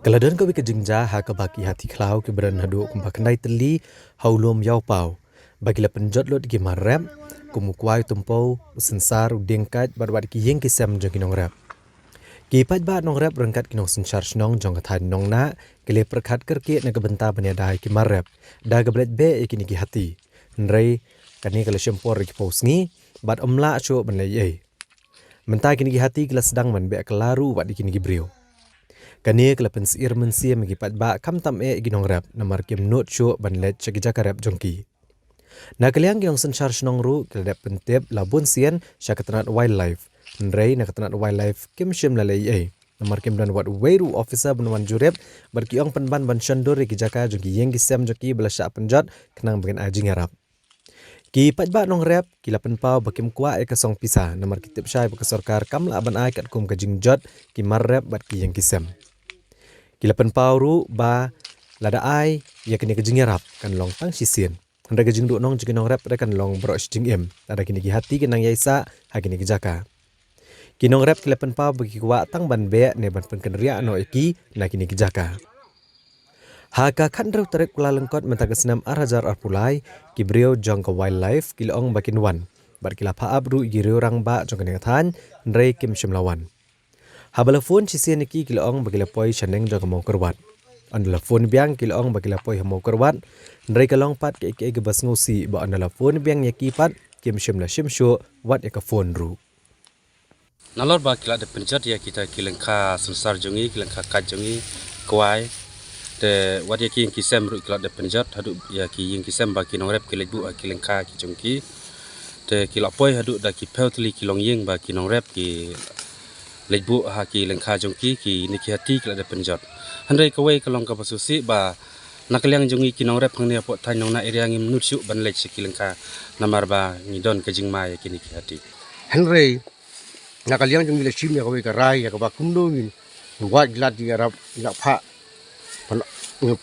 Keladan kau ke jingja ha ke baki hati klau ke beran hadu kumpa kendai teli haulum yau pau bagi la penjot lot gi marap kumukwai tumpau sensar dengkat barbat ki yeng kisam jong kinong rap ki pat ba nong rap rangkat kinong sensar snong jong kathan nong na kele perkhat kerke na gebenta banyadai ki marap da geblet be ikini ki hati nrei kani kala syempor ki posngi bat omla cho banlai ei menta kini ki hati kala sedang man be kelaru wat dikini ki brio kani kala pensir mensia megi pat ba kam tam e ginong rap namar kem not cho banlet chagi jakarap jongki na kaliang gyong sensar snong ru kala pentep labun sien syakatnat wildlife nrei na katnat wildlife kem shim lalai ei namar kem dan wat weiru officer benwan jurep berkiong penban ban shandur ki jaka jongki yeng gisem joki belasya penjat kenang bagen ajing arab ki pat ba nong rap ki lapen pau bakim kwa e kasong pisa namar kitip syai ba sorkar kam la ban ai kat kum ka jingjot ki mar rap bat ki yeng kisem kilapan pauru ba lada ai ya kini kejing yarap kan long tang sisien handa kejing du nong jikin nong rap kan long bro jing em ada kini ki hati kenang yaisa ha kini ki jaka kinong rap kilapan pau bagi kwa tang ban be ne ban penkenria no eki na kini ki jaka ha ka khandru tarik kula lengkot menta kesenam arhajar arpulai ki brio jong ka wildlife kilong bakin wan bar kila pa abru girio rang ba jong kini than ndrei kim shimlawan habala phone chisian ki kilong bagila poi chaneng jog mo korwat andala phone biang kilong bagila poi mo korwat ndrei kalong pat ke bas ngosi ba andala phone biang yaki pat kim shimla shimsho wat ka phone ru nalor ba kila de penjat ya kita kilengka sensar jongi kilengka kat jongi kwai de wat yaki ki sem ru kila de penjat hadu ya ki yeng ki sem ba kinong rep kilebu kilengka ki jongki de kila poi hadu da ki peltli kilong yeng ba kinong rep ki lebu haki lengkha jongki ki niki hati kala de penjat handai kawai kalong ka pasusi ba nakaliang jongi kinong rep phangni apo than nong na area ngim nutsu ban lech ki lengkha namar ba ngidon ke jingma ya ki niki hati Henry nakaliang jongi le chim ya kawai ka rai ya ka ba kumdo min wat glad di arab nak pha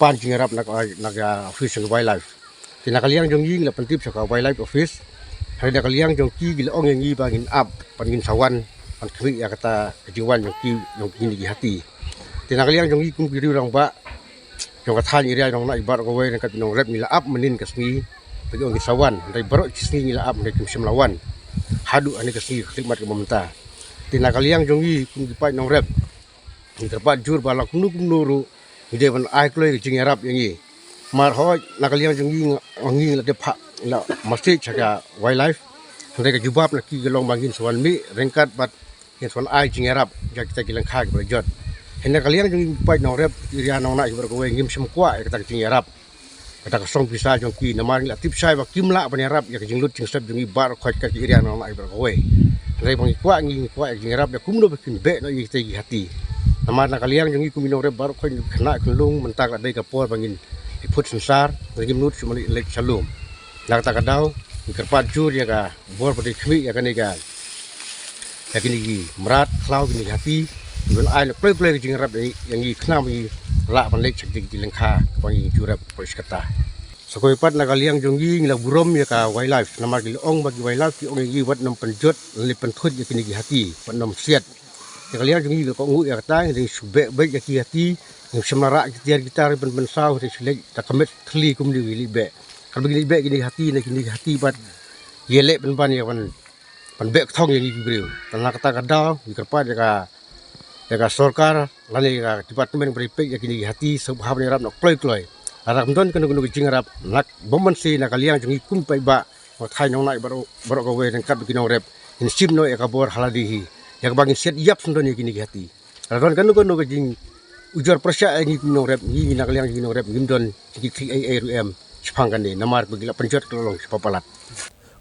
pan jing arab nak office of wildlife ti nakaliang jongi le pentip sa ka wildlife office hari nakaliang jongi gil ong ngi ba ngin up pangin sawan an kri ya kata jiwan yang kini di hati tinakaliang jong ikum kiri orang ba jong kathan area jong na ibar ko we kat nong rep mila up menin kasmi bagi ong sawan dai baro kisni mila up dai kim lawan hadu ani kasni khidmat ke mamta tinakaliang jong ikum dipai nong rep ni terpat jur balak nuru ide ban ai kloi jing arab yang i mar ho nakaliang jong ngi la de pha la masjid chaga wildlife ndai ka jubab la ki gelong bangin sawan mi rengkat bat yang soal ai jing arab ja kita kilang khag berjot hendak kalian jong pai nong rep irian nong na ibar ko ngim semkwa kita jing arab kita song bisa jong ki namar la tip sai ba kimla ban arab ya jing lut jing sab jong bar khot ka irian nong na ibar ko rei bang kwa jing arab ya kumno bekin be no yite hati namar na kalian jong ku minong rep bar khot khna klung mentak la dai ka por bangin iput sensar ngim lut cuma lek salum nak ta kadau kerpat jur ya ka bor pati khmi ya ka ni ka ya kini merat klau kini hati dengan air play jing rap yang i kena mi la panlek sakti kilengka pangi jurap poiskata sokoi pat nakaliang jongi ngila burom ya ka wildlife nama kilong bagi wildlife ki ong yi wat nam penjot le penthut ya kini hati panom siat nakaliang jongi ko ngu ya kata ngi sube baik ya ki hati ngi semara kitar gitar ben sau de selek ta kamet thli kum di libe kalau bagi libe kini hati pat yele ben ban ya pan bek thong ya ni breu tanah kata kada di kerpa ya ka sorkar lani ka departemen pripek ya kini hati sebab ni rap nak kloi Arab don kena guna jing Arab nak bomban si nak kaliang jungi kum pai ba thai nong nai baro ko we kat bikin rep in sim no ya kabor haladihi ya bagi set yap sundon ya kini hati Arab don kena guna jing ujar persya ni kini rep ni nak kaliang kini rep gimdon ki 3ARM sepang kan ni namar begila penjot tolong sepapalat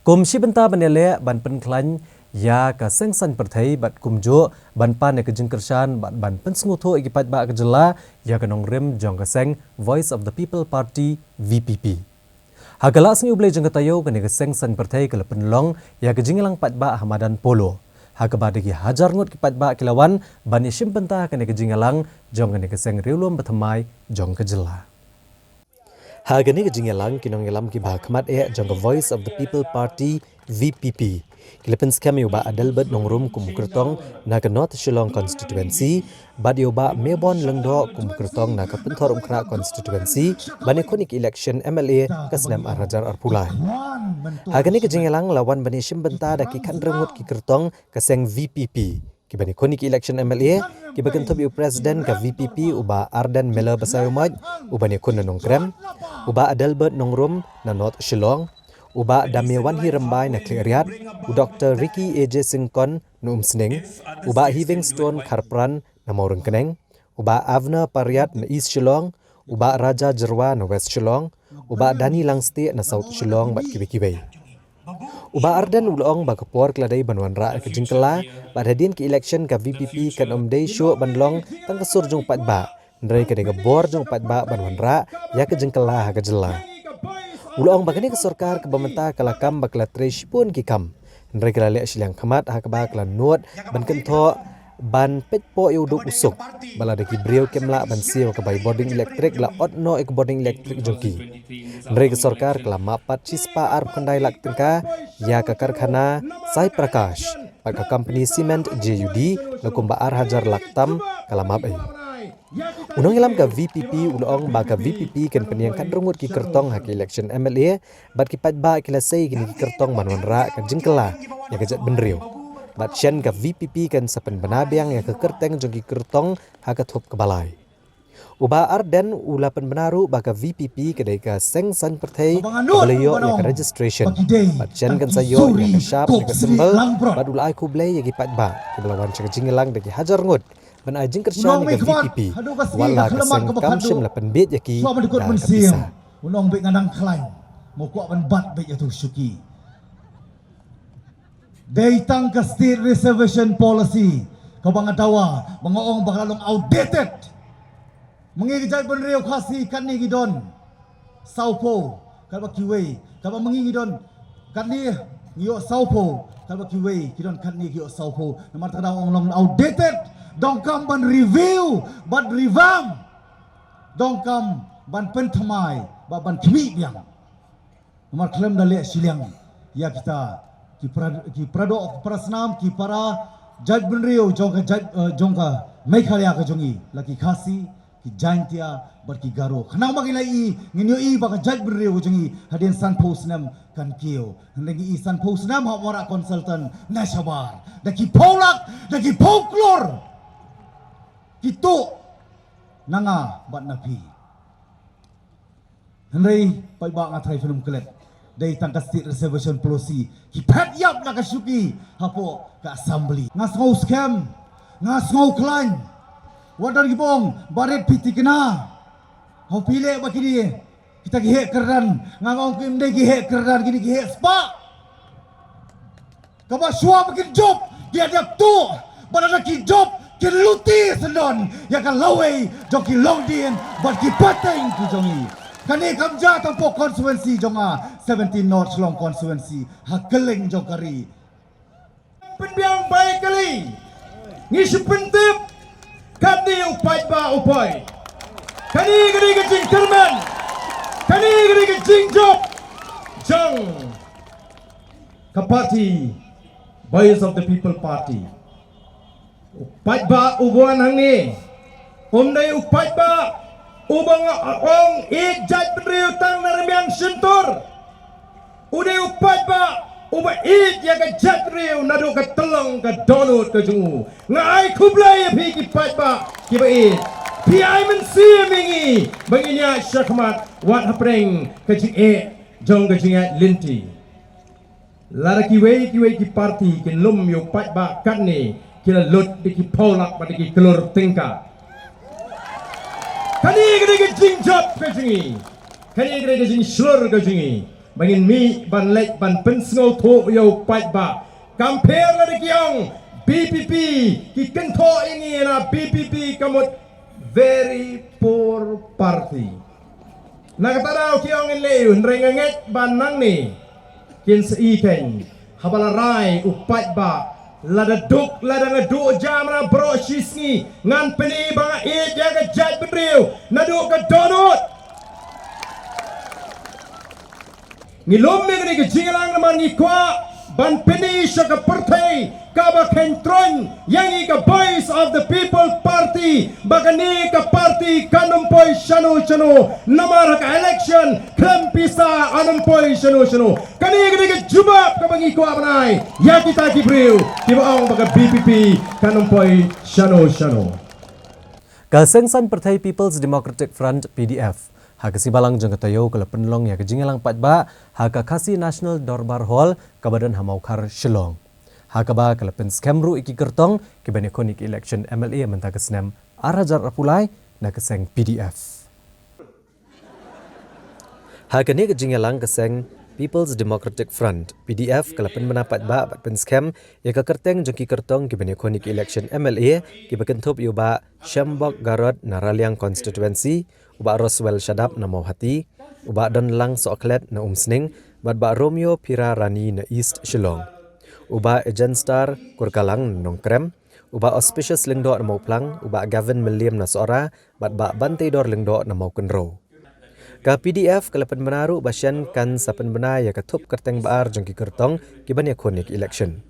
กรมชิบันตาบันเนเลบันเป็นคลันยากะเซ็งสันประเทศบัดกุมโจบันปานในกจึงกระชานบันเป็นสงุโทอีกปัดบะกจลายากะนองเริมจองกะเซ็ง Voice of the People Party VPP หากะละสงุเบลจังกะตะโยกะในกะเซ็งสันประเทศกะละเป็นลองยากะจิงลังปัดบะหามาดันโปโลหากะบาดกิhajar ngut kiปัดบะกิลาวันบันนิชิมปันตากะในกะจิงลังจองกะในกะเซ็งริวลวมบะทมายจองกะจลาHagani ke jingelang kinong ngelam ki bahakmat jangka Voice of the People Party VPP. Kilepen skam yoba adalbet nongrum kumukertong na ke North Shillong constituency, bad yoba Melbourne lengdo kumukertong na ke Pentorum Kra constituency, bani konik election MLA kasnam Arhajar Arpulai. Hagani ke jingelang lawan bani shimbenta da ki kanrengut ki kertong kaseng VPP. Kibani konik election MLA kibakan tobi president ka VPP uba Arden Mela Basayumaj ubani kun nong krem uba Adalbert Nongrum na North Shillong uba Damiawan Hirembai na Kleriat u Dr. Ricky AJ Singkon na Umsning uba Livingstone Karpran na Maurang Keneng uba Avna Pariat na East Shillong uba Raja Jerwa na West Shillong uba Dani Langste na South Shillong bat kibi-kibay Uba Arden ulong bakapor keladai banwan ra ke jingkela pada din ke election ka VPP kan omdei show banlong tang kesur jong patba ndrai ke dega bor jong patba banwan ra ya ke jingkela ha ke jela ulong bagani ke sorkar ke bamenta kalakam bakla tresh pun ki kam ndrai ke lale silang khamat ha ke ba kala nuat ban kentho ban petpo yuduk usuk bala de ki breu kemla ban sio ke bai boarding electric la otno ek boarding electric jongki ndrai ke sorkar kala mapat cispa ar khandai lak tengka ya ke karkhana Sai Prakash pada company cement JUD lakumba Arhajar Laktam kala mabai unong ilam ka VPP ulong ba ka VPP kan peniang kadrungut ki kertong hak election MLA bat ki patba kila sei kini ki kertong manwan ra ka jingkela ya kejat benriu bat shen ka VPP kan sapen benabiang ya ke kerteng jongki kertong hak thup ke balai Uba Arden ulapan benaru baka VPP kedai ka seng san pertai beliau ya ke registration batchen kan sayo ya ke sharp ya ke symbol badul ai ku blai ya ki patba ke belawan cek jingelang deki hajar ngut ban ai jing kersan ya ke VPP wala ke seng kamshim la penbit ya ki dah bisa unong be ngadang klaim mo ko ban bat be ya tu suki Daitang ka state reservation policy kau bangatawa mangoong bakalong outdated mengigijai benriau khasi kan ni gidon saupo kalba kiwei kalba mengigidon kan ni yo saupo kalba kiwei gidon kan ni yo saupo namar tada ong outdated dongkam ban review ban revamp dongkam ban pentamai ban kimi biang namar klaim dale siliang ya kita ki prado prasnam ki para jaj benriau jongka Meghalaya ka jongi laki khasi ki jaintia barki garo khanang magilai nginyo i baka jaj berreu jongi hadin san posnam kan kio ngi i san posnam ha mora consultant nasabar daki polak daki folklore kito nanga bat napi hendai pai ba ngathai film kelet dai tangka state reservation policy ki phat yap na kasuki hapo ka assembly ngasngau scam ngasngau klein Wadar gibong baret piti kena. Hau pilih baki dia. Kita gihe keran. Ngangong kim deh gihe keran gini gihe spa. Kaba shua baki job. Dia ada tu. Badana ki job. Ki luti sendon. Ya kan lawai. Joki longdien. Baki pateng ki jongi. Kani kamja tampo konstituensi jonga 17 North Shillong constituency. Hakeleng jokari. Penbiang baik kali. Ngisi pentip. Kadi upai ba upai. Kani kani ke jing termen. Kani kani ke jing job. Jang. Ke parti Voice of the People Party. Upat ba ubuan hang ni. Umday upat ba ubang ong ijat beriu tang narmiang sentur. Uday upat ba uba id ya ke jat beriu nadu ke telong ke donut ke jungu. Ngai kublai pi ki pat ba ki ba id. Pi ai men si mingi banginya syakmat wat hapreng ke jing jong ke jing linti. Lara ki wei ki parti ki lum yo pat ba kat ni kila lut di ki polak pada ki telur tingkat. Kani ke jing job ke jingi. Kani ke jing slur ke jingi. Bangin mi ban lek ban pensngau tho yo pat ba. Compare la ki ong BPP ki kentho ini na BPP kamut very poor party. Nakataraw ki ong inleun renganget ban nang ni. Kin sa iken habalaray upat ba lada duk lada ngadu jamra bro shisngi ngan peni banga e jaga jat bedriu nadu ka donut ngilom me ke jingalang naman ni kwa ban peni sa ka partai ka ba kentron yang ka Voice of the People Party bagani ka party kanumpoy shanu namar ka election klempisa anumpoy shanu kani ka jubab ka bangi ko abanay ya kita kibriu tibaong baga BPP kanumpoy shanu Kasengsan Partai People's Democratic Front PDF Haka Sibalang jeng katayo kala penlong ya kejingalang patba haka kasi National Dorbar Hall kabadan hamaukar Shillong. Haka ba kala pen skemru iki kertong kibane konik election MLA mentah kesnem arajar rapulai na keseng PDF. Haka ni kejingalang keseng People's Democratic Front PDF kala pen menapat ba bat pen skem ya kerteng jengki kertong kibane konik election MLA kibakentup yo ba Shambok Garot Naraliang constituency uba Roswell Shadap na Mauhati, uba Don Lang Soklet na Umsning, ba Romeo Pira Rani na East Shillong, uba Agent Star Kurkalang na Nongkrem, uba Auspicious Lingdo na Mauplang, uba Gavin William na Sora, ba Bantaydor Lingdo na Maukenro. Ka PDF kalapan menaru basyan kan sapan bena ya katup kerteng baar jengki kertong kiban ya konik election.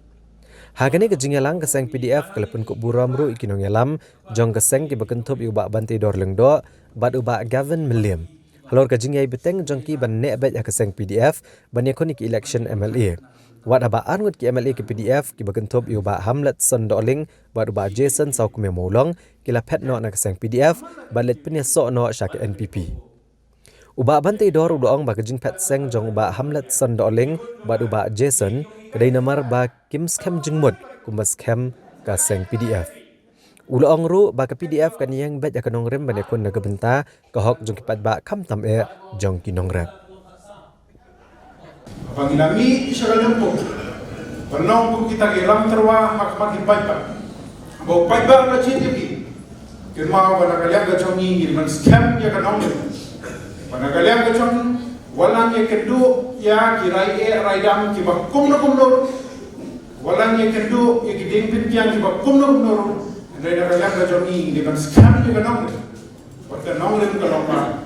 Hagani kejingalang keseng PDF kalapan kuk buramru ikinong yalam jong keseng kibakentup uba Bantaydor Lingdo bad uba Gavin William. Halor kejingai beteng jongki ban nekbet ya keseng PDF ban yakonik election MLA. Wad aba angut ki MLA ke PDF ki bakentup uba Hamlet Son Doling bad uba Jason Saukume Maulong kila pet no na keseng PDF balet penya so no syak NPP. Uba Bantaydor udoong ba kejing pet seng jong uba Hamlet Son Doling bad uba Jason kedai namar ba Kim Scam jengmut kumbas scam kaseng PDF. Uloong ru ba ke PDF kan yang bet akan nongrem ban yakun naga benta kahok jong kipat ba kam tam jong kinongrem. Pangilami isyagalem po. Panong po kita kiram terwa hakmat kipat ba. Bo pat ba na CTP. Kirma ba nagaliang ga jong ni man scam ya kan nongrem. Panagaliang ga jong walang ya kedu ya kirai raidam ki ba kumno. Walang ya kedu ya kiding pintiang ki ba kumno. Reda kalian kajoni dengan scam juga nong, pada nong lem kalau mana,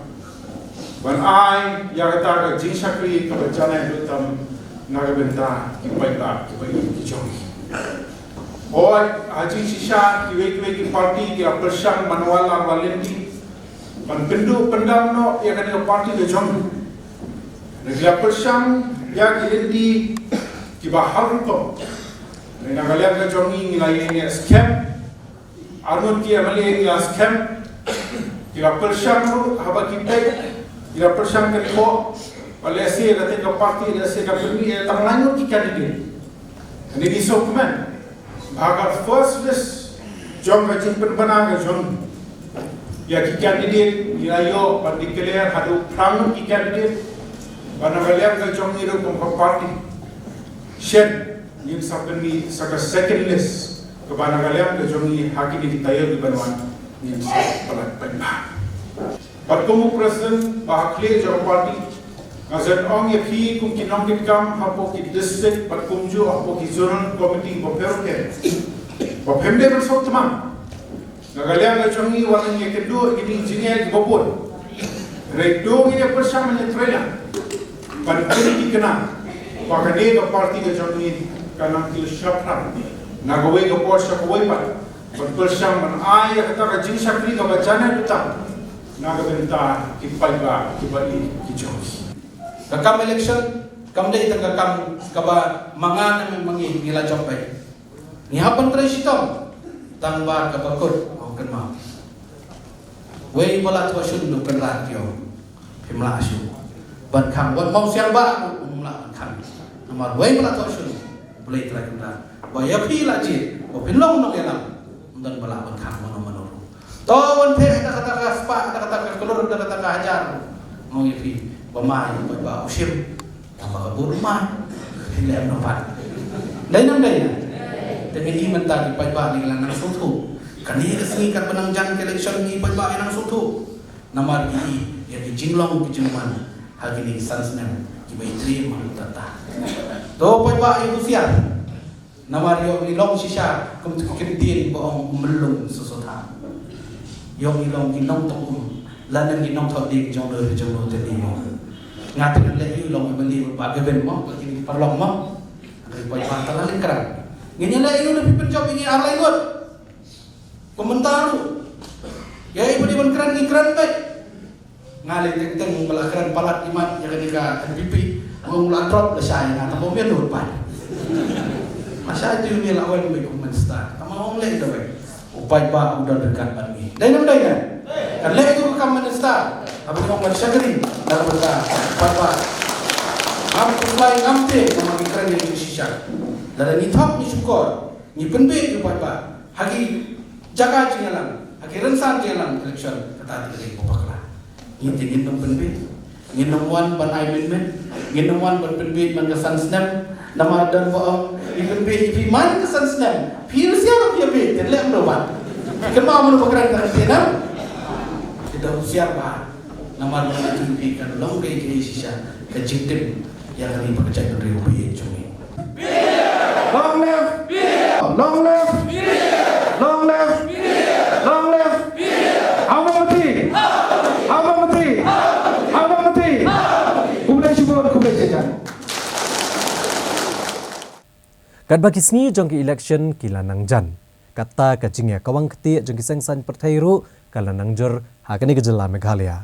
ban ai ya kata ke jinsakri kebencana itu tam naga benta kipai kijoni. Oi haji sisa kiwe parti ki apersang manual arwalendi, ban pendu pendam no ya kan parti kijoni. Negi apersang ya kilendi kibahar ko. Reda kalian kajoni nilai ini scam. Arun ki amali ya scam kira persang haba kitai kira persang ko wala si kate ka party da se ka permi tamlanyo ki candidate ani di sokman bhagar first list jong ka jin bana ga jong ya ki candidate yo but declare hadu prang ki candidate bana galia ga jong ni ro ko party shed yin sapni saka second list kepada kalian kejongi haki di tayo di Banwan ni palat penba. Patkumu presiden bahakli jauh parti ngazen ong ye pi kum kinong kitkam hapo ki district patkumju hapo ki zonal committee bopero ke. Bopemde bersok teman. Gagalang at yung iwanan niya kedua gini jingle kibopon. Rekdo gini bersama niya trena. Pagkini kena. Pagkini ka parti ka jangi kanang kil syapran. Nagaway ka po sa kaway pa. Pagbersama ay kata ka jing sakri ka bajana duta. Nagabenta kipay ba kibali kijos. Kakam election kam dai tang kakam kaba mga na mangi ngila jopay. Ngihapan presito tang ba kabakot o kanma. Wei bala tu asyun lu kan ratio. Pimla asyun. Ban kam wan mau siang ba umla kam. Amar wei bala tu asyun. Boleh try kena. Ba ya pi la ji. Ba pinlong nong elam. Dan bala ban kam mano. To wan pe kata ka spa kata kelur kata ka hajar. Mau ya pi. Ba ba usim. Apa kabur rumah. Hilem nopat. Dai nang dai na. Tapi iman tadi pai-pai ni lang nang sutu. Kani kasi kat benang jan election ni pai-pai nang sutu. Namar ni ya ki jinglong ki jingman. Hagi ni sansnem ki bai tri man tata. To pai-pai usia. Namar yo ni long sisa kum ki tin boong melung susota. Yo ni long ki nong tok lan ni nong thot dik jong le te ni mo. Ngatin le yu long beli ba ke ben mo ki parlong mo. Pai-pai tala lingkaran. Ganyan lang yun, napipanjab ini alay ko. Komentaro. Ya ibu di keren ikran baik. Ngalih teng bala keren palat imat ya ketika NPP mula drop lesai na tapo biar lupa. Masa itu ni lawan baik komentar. Tama ong leh baik. Upai ba udah dekat lagi. Dai nam dai kan. Kan leh itu ke komentar. Apa ni ong masyagri dalam berita. Apa. Apa mulai ngamte sama keren yang sisa. Dari ni top ni syukur, ni penbet ni apa? Hagi jaga jengalang, hagi rensan jengalang election kata tadi popaklah. Ni tingin nom penbet, ni nomuan ban aimen, ni nomuan ban penbet ban kesan snap, nama dan boong, ni penbet ni man kesan snap, pil siapa dia bet, terlem dobat. Kenapa mana pakaran tak kena? Tidak usia bah, nama dan itu pikan long kaya sisa kejitip yang kami pekerja dari UPI cumi. Long live! Long live! Long live! Long live! Abang Menteri! Abang Menteri! Abang Menteri! Kublai syukur, kublai sejan. Kat bagi sini jong ki election ki lanang jan. Kata kajingnya kawang ketik jong ki sengsan pertairu kalanang jur hakani kejela Meghalaya.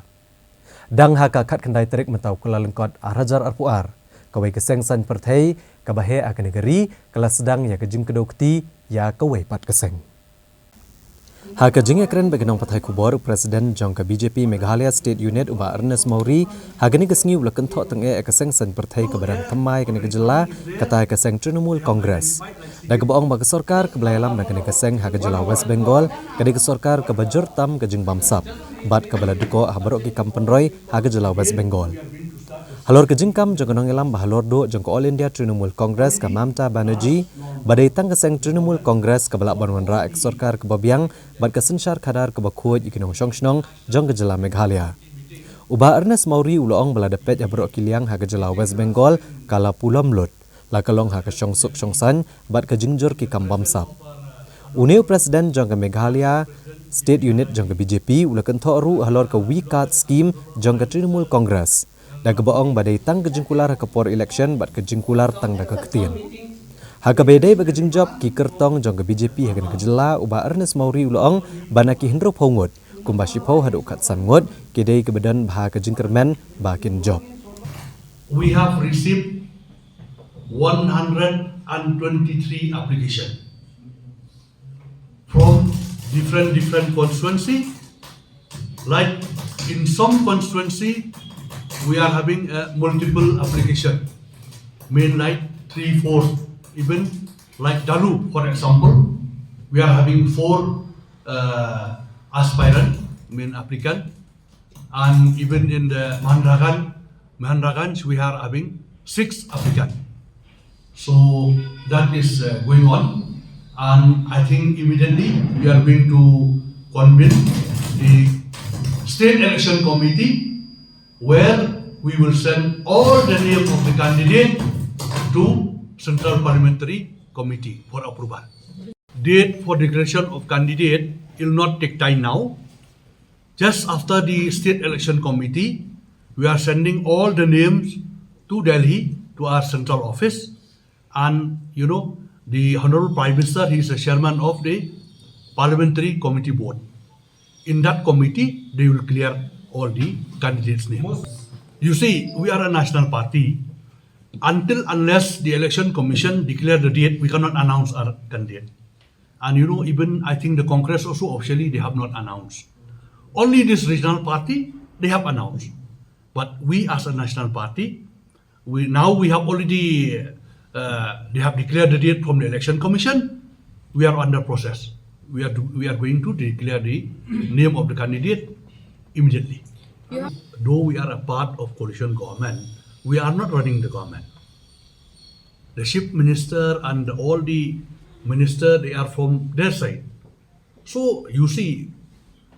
Dang haka kat kendai terik mentau kula lengkot arajar arpuar. Kawai kesengsan pertai kabahe akan negeri kelas sedang ya kejing kedokti ya kawai pat keseng. Ha kejing ekren begenong patai kubor Presiden jangka BJP Meghalaya State Unit uba Ernest Maury hagani kesengi ula kentok tenge kesengsan pertai kebadan temai kene kejela kata keseng Trinamool Congress. Da keboong bagi sorkar kebelayalam da kene keseng ha kejela West Bengal kene ke sorkar kebajur tam kejing bamsap. Bat kebala duko habarok ki Kampenroy ha kejela West Bengal. Halor kejingkam jangka nongelam bahalor do jangka All India Trinamool Congress ka Mamta Banerjee badai tang keseng Trinamool Congress kebalak banwanra ek sorkar kebabiang bat kesensyar kadar kebakuat ikinong syongshnong jangka jela Meghalaya. Uba Ernest Maury uloong bala depet ya berok kiliang ha kejela West Bengal kala pulam lut la kalong ha kesyongsuk syongsan bat kejingjur ki Kambamsap. Uneu Presiden jangka Meghalaya State Unit jangka BJP ula kentok ru halor ke WeCard scheme jangka Trinamool Congress. Da keboong badai tang kejingkular kepor election bat kejingkular tang da keketian. Haka bedai bagi jingjab ki kertong jangka BJP hagan kejela uba Ernest Maury uloong banaki hendro pongut kumbashi pau haduk kat sangut kidai kebedan bah kejingkermen bakin job. We have received 123 applications from different constituency. Like in some constituency, we are having a multiple application, mean like 3, 4, even like Dalu, for example, we are having 4 aspirant, mean applicant, and even in the Mahandragan, we are having 6 applicant. So that is going on, and I think immediately we are going to convene the State Election Committee, where we will send all the name of the candidate to Central Parliamentary Committee for approval. Date for declaration of candidate it will not take time now. Just after the State Election Committee, we are sending all the names to Delhi, to our central office. And, you know, the Honorable Prime Minister, he is the chairman of the Parliamentary Committee Board. In that committee, they will clear all the candidates' names. You see, we are a national party. Unless the Election Commission declare the date, we cannot announce our candidate. And, you know, even I think the Congress also officially, they have not announced. Only this regional party, they have announced. But we as a national party, we have already, they have declared the date from the Election Commission. We are under process. We are going to declare the name of the candidate immediately. Though we are a part of coalition government, we are not running the government. The chief minister and all the minister, they are from their side. So you see,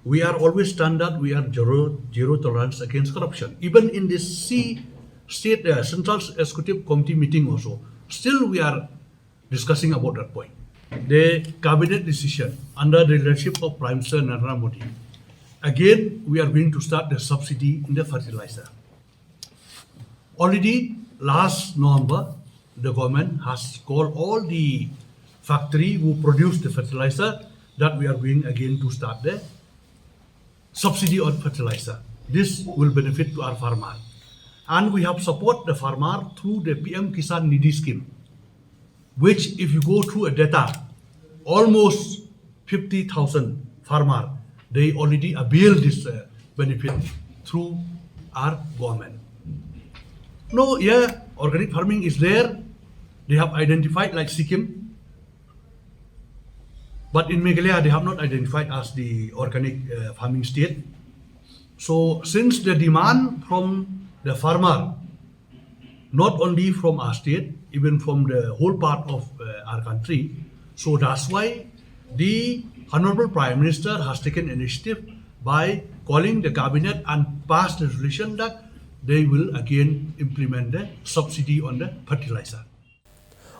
we are always standard, we are zero tolerance against corruption. Even in this state Central Executive Committee meeting also, still we are discussing about that point. The cabinet decision under the leadership of Prime Minister Narendra Modi, again we are going to start the subsidy in the fertilizer. Already last November, the government has called all the factory who produce the fertilizer that we are going again to start the subsidy on fertilizer. This will benefit to our farmer. And we have support the farmer through the PM Kisan Nidhi scheme, which if you go through a data, almost 50,000 farmer, they already avail this benefit through our government. No, yeah, organic farming is there. They have identified like Sikkim. But in Meghalaya, they have not identified as the organic farming state. So since the demand from the farmer, not only from our state, even from the whole part of our country, so that's why the Honorable Prime Minister has taken initiative by calling the cabinet and pass the resolution that they will again implement the subsidy on the fertilizer.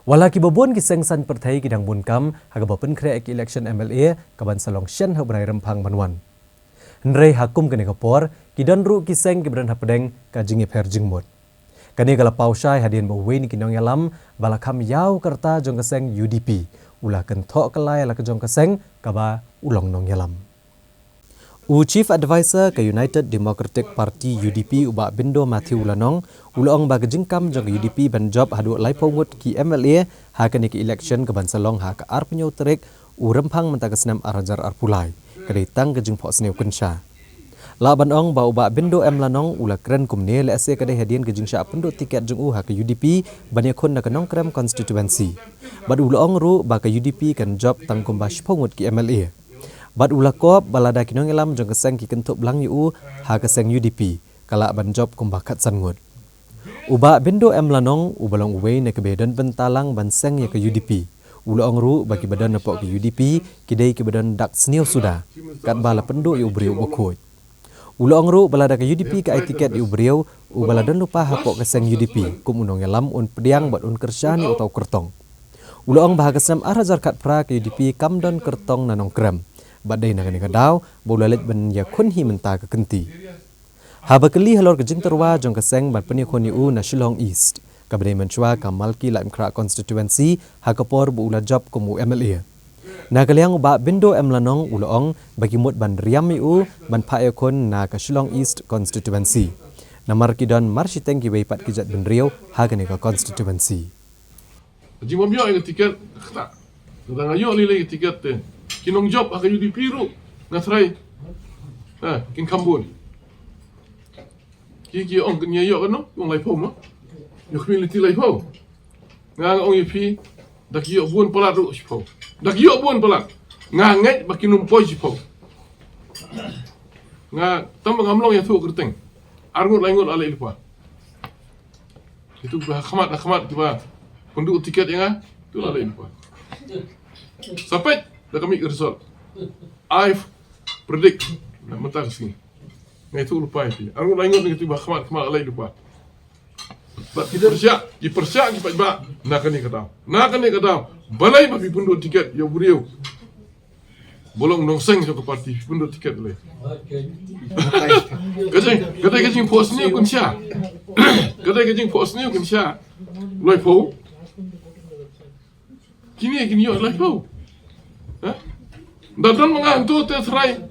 Wala kibabuan kiseng san pertai kidang bunkam haga bapen kre ek election MLA kaban salong shen habrai rempang banwan. Henrei hakum kene kapor kidan ru kiseng kibran hapedeng kajingi per jingmut. Kani kala pausai hadian bawe ni kinong yalam balakam yau kerta jong keseng UDP ulah kentok kelai ala kejong keseng kaba ulong nong yalam. Chief Advisor ke United Democratic Party UDP Ubak Bindo Matthew Ulanong ulong bagi jengkam jong UDP ban job hadu lai pongut ki MLA ha kani ki election ke bansalong ha ke ar penyo terik urempang mentaka senam arajar arpulai kedai tang ke jengpok seneu kensha. La ban ong ba Ubak Bindo Lanong ula kren kumne le ase kedai hadian ke jengsha penduk tiket jeng ha ke UDP ban yakun na kenong krem constituency. Bad ulong ru ba ke UDP kan job tang kumbash pongut ki MLA. Bad ulakop balada kinong elam jong keseng ki kentuk belang yu ha keseng UDP kala ban job kumbakat sangut. Uba Bindo Lanong ubalong uwe ne kebedan bentalang ban seng ya ke UDP. Ulong ru bagi badan nepok ke UDP kidai ke badan dak seniau sudah kat bala penduk yu beriu bokoi. Ulong ru balada ke UDP ke tiket yu beriu ubaladan lupa hapok keseng UDP kum unong elam un pediang bat un kersyani atau kertong. Ulong bahag kesem arajar kat pra ke UDP kamdon kertong nanong krem. Badai nak ni kadau bolalet ban yakun hi menta ke kenti. Habakeli halor ke jing terwa jong keseng ban penikon yu na Shillong East. Kabadai menchua kamalki laim kra constituency hakapor bu ula job komu MLA. Na kaliang Ubak Bindo Lanong ulong bagi mut ban riam yu ban pa yakun na ke Shillong East constituency. Namar kidon marshiteng ki weipat kijat ben riau ha ke constituency. Jimam yo ang tiket tak. Nang ayo lili tiket te. Kinong job akan UDP ru ngatrai. Kin kambun. Ki ong kenya yo kan no, ong lai pom no. Yo community lai pom. Ngang ong UDP dak yo bun palat ru sipo. Dak yo bun palat. Nganget bakinum poi sipo. Nga tambang amlong ya tu kerteng. Arngut laingut alai lupa. Itu khmat tiba penduk tiket yang tu alai lupa. Sampai dah kami result. I predict nak mentar sini. Ngai tu lupa itu. Aku laingot dengan tiba khmat alai lupa. But kita persiap kita ba nak ni kata. Balai babi penduk tiket yo beriu. bolong nong seng satu parti pun dah tiket le. Kadang post ni kun sia. Kadang post ni kun sia. Loi po. Kini yo loi po. Ha? Dan mengang tu terai.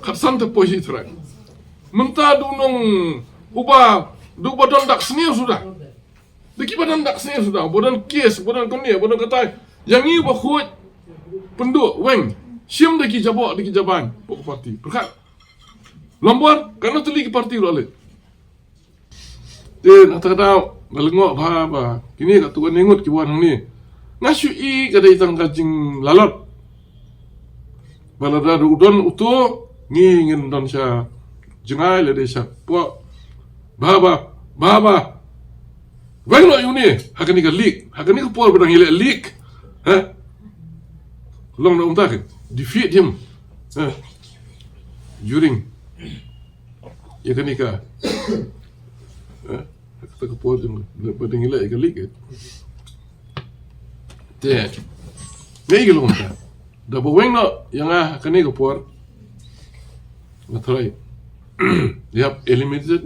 Katsan te posi terai. Mentah du nong ubah du badan dak seni sudah. Deki badan dak seni sudah. Badan kes, badan konia, badan katai. Yang ni ubah kuat penduk weng siam deki jabok deki jaban pok parti berkat lambuan karena teli ke parti lo ale nak tahu ngalengok ba kini kat tuan nengut ki buan ni ngasu i kada itang kajing lalot balada udon utu ngin don sya jengai le desa po baba weng lo yuni hakani ka leak hakani ka por bedang ile leak ha long na umtak defeat him during ya kan ika kata kepuat tu pada ngilai ikan lik te ngai gelong ta da baweng no yang kan ika kepuat matrai they have eliminated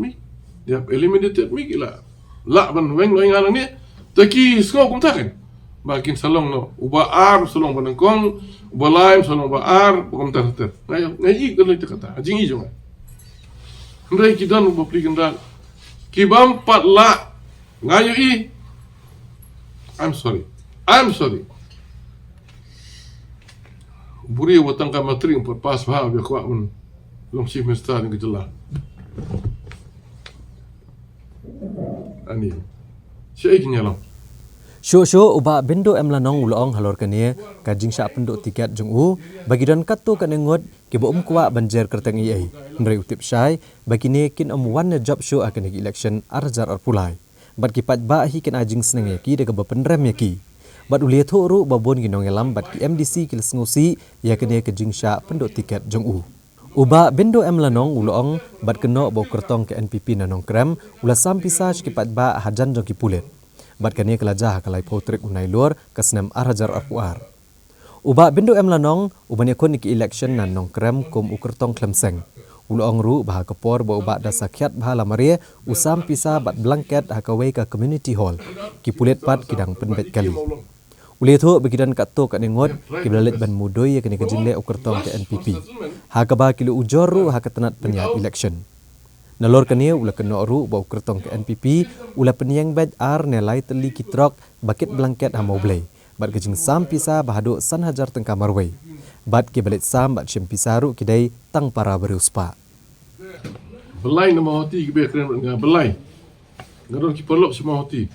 me gila la ban weng lo yang ni taki sko kumtakan makin salong no uba ar salong banangkong uba laim salong ba ar bukan ter ngai kalau itu kata ajing ijo ndai kidan uba plikan dan kibam patla ngayu i I'm sorry buri watang ka matri por pas ba be kwa un long chief minister ni gejala ani syai kinyalong Syo uba bendo emlanong ulong halor kania kajing sya penduk tiket jung bagi dan katu kan engot ke bo kwa banjer kerteng ai mrei utip syai bagi ne kin one job show akan election arjar arpulai bat ki pat ba hi kin ajing seneng ki de ba penrem ki bat ulie thoru babon ginong elam bat ki MDC kil sngusi ya kene kajing sya penduk tiket jung uba bendo emlanong ulong bat keno bo kertong ke NPP nanong krem ula sampisa ki pat ba hajan jong ki pulet bat kania kelajah kalai potrik unai luar kesnem arhajar arpuar. Uba bindu emlanong ubanya kon iki election nan nong krem kum ukertong klemseng. Ulong ru bah kepor ba uba da sakyat bah lamarie usam pisa bat blanket hakawe ka community hall. Ki pulet pat kidang penbet kali. Uli thu begidan katto kan ngot ki blalet ban mudoi ya kini kejinle ukertong ke NPP. Hakaba kilo ujoru hakatenat penyat election. Nalor kania ula kena ru bau kertong ke NPP ula peniang bed ar nelai teli kitrok bakit blanket hamau blai bat kejing sam pisa bahadu san hajar teng kamarwei bat ke balit sam bat syem pisaru kidai tang para beruspa belai nama hoti ke be kren ngah belai ngadon ki pelok semua hoti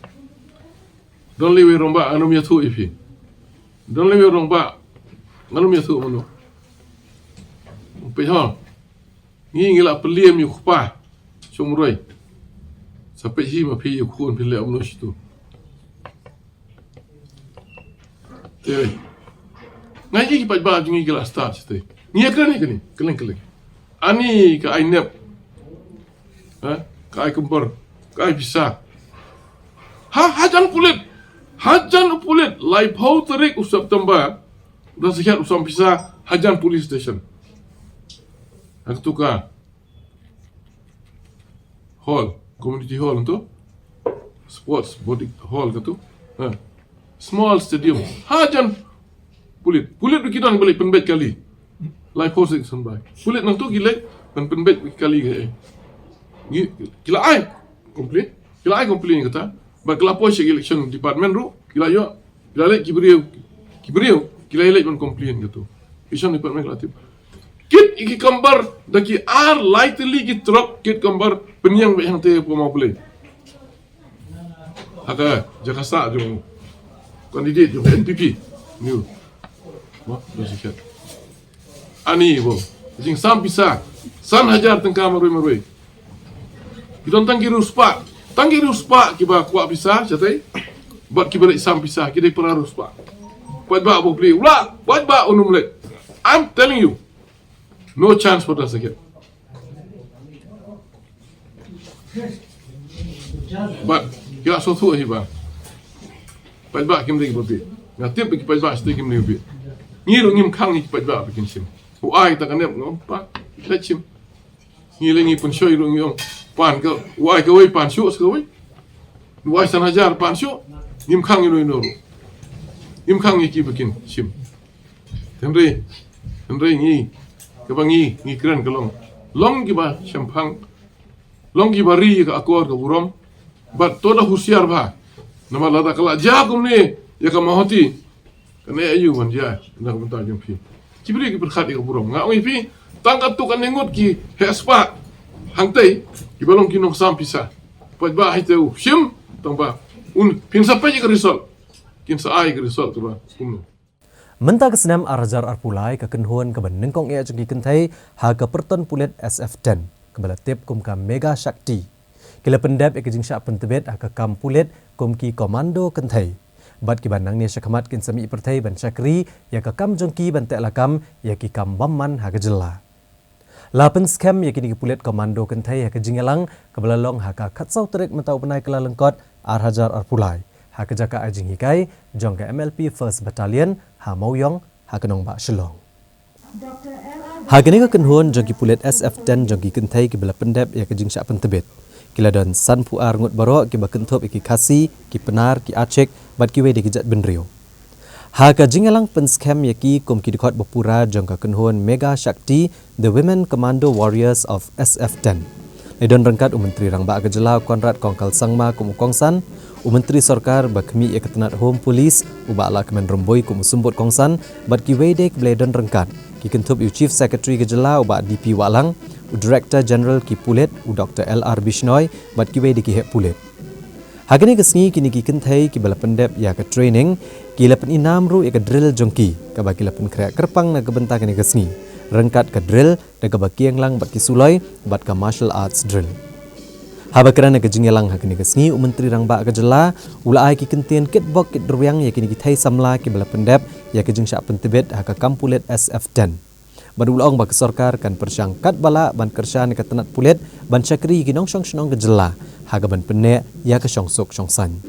don lewe romba anu mia thu ifi don lewe romba anu mia thu mano pe ha ngi ngila peliem yu khpa Sumroi sampai hi ma phi khun phile amno situ te ngai ki pat ba jingi gila start situ ni kani keleng ani ka ainep ka ai kumpor ka ai bisa hajan pulit lai pau tarik September dah sekian usam bisa hajan police station aku tukar hall, community hall tu, sports body hall tu, small stadium, hajan pulit kita orang balik penbet kali, live hosting sampai, pulit nang tu gila dan penbet kali gila ai komplain kata, bak kelapor sih election department ru, gila lek kibriu, gila lek man komplain gitu, election department relatif. Kit iki gambar daki ar lightly ki truck kit gambar penyang yang te mau boleh. Haka Jakarta jom kandidat jom NPP new. Mo dosikat. Ani bo. Jing sam bisa san hajar tengka marui. Kita tangki ruspa ki ba kuat bisa jatai. Buat ki balik sam bisa ki dei pera ruspa. Buat ba bo beli. Ulah, buat ba unum lek. I'm telling you. No chance for us again. But kira suatu aja bang. Pajak kim lagi berbi. Ngatip pergi pajak sedikit kim lagi berbi. Ngi lu ngim khang ni pat ba bikin sim. U ai ta kanem ngom pa let sim. Ngi le ngi pun shoy lu ngom pan ko u ai ko wei pan shu ko wei. U ai san hajar pan shu ngim khang ni lu no. Ngim khang ni ki bikin sim. Tenri ngi ke bangi ngi kran kalong. Long ki ba champang. Long ki ba ri ka akor ka burom. But toda husiar ba. Nama lada kala jakum ni ya ka mahoti. Kena ayu man ja nak bentar jom pi. Cibri ki berkhat ka burom. Nga oi pi tangkat tu kan nengut ki hespa. Hang tai ki balong ki nong sam pisa. Pat ba hai teu sim tong ba. Un pin sampai ke result. Kin sa ai ke result tu ba. Kumno. Mentah kesenam Arjar Arpulai ke kenhuan ke benengkong ia jengki kentai ha ke perton pulet SF10 kembali tip kum ka Mega Shakti. Kila pendap ke jing syak pentebet ha ke kam pulet kum ki komando kentai. Bat ki banang ni syakamat kin sami pertai ban syakri ya ke kam jengki ban tek lakam ya ki kam bamman ha ke jela. Lapen scam ya kini ki pulet komando kentai ha ke jingelang ke belalong ha ka katsau terik mentau penai kela lengkot Arjar Arpulai. Ha ke jaka ajing hikai jong ke MLP First Battalion ha Mauyong ha ke nong ba Shillong. Ha kini ke kenhuan jong ki pulet SF10 jong ki kentai ki bela pendap ya ke jing syak pentebet. Kila dan san puar ngut barok ki bakentop ki kasi ki penar ki acek bat ki we de ki jat benrio. Ha ka jingalang pen scam ya ki kom ki dikot bapura jong ka kenhuan Mega Shakti The Women Commando Warriors of SF10. Nedon rengkat Menteri Rang Ba Kejela Konrad Kongkal Sangma kum Kongsan, Menteri Sarkar bakmi ya ketenat Home Police uba ala kemen romboi kum sumbut Kongsan bat ki we de bledon rengkat. Ki kentup u Chief Secretary Kejela uba DP Walang Director General ki Pulet u Dr. LR Bishnoi bat ki wedi ki hek Pulet. Hagani kesngi kini ki kentai ki bala pendep ya ke training ki lapen inam ru ya ke drill jongki ka bagi lapen kreak kerpang na kebentak kini kesngi. Rengkat ke drill dan ke baki yang lang bat ki suloi bat ke martial arts drill. Haba kerana ke jingelang hagani kesngi u Menteri Rang Ba Kejela ula ai ki kentien kit bok kit ruang ya kini ki thai samla ki bala pendep ya ke jing syak pentebet ha ka kampulet SF10. Badulong bak sarkar kan persyangkat bala ban kersan ke tenat pulet ban syakri ginong syong syong kejela haga ban penek ya ke syong sok syong san.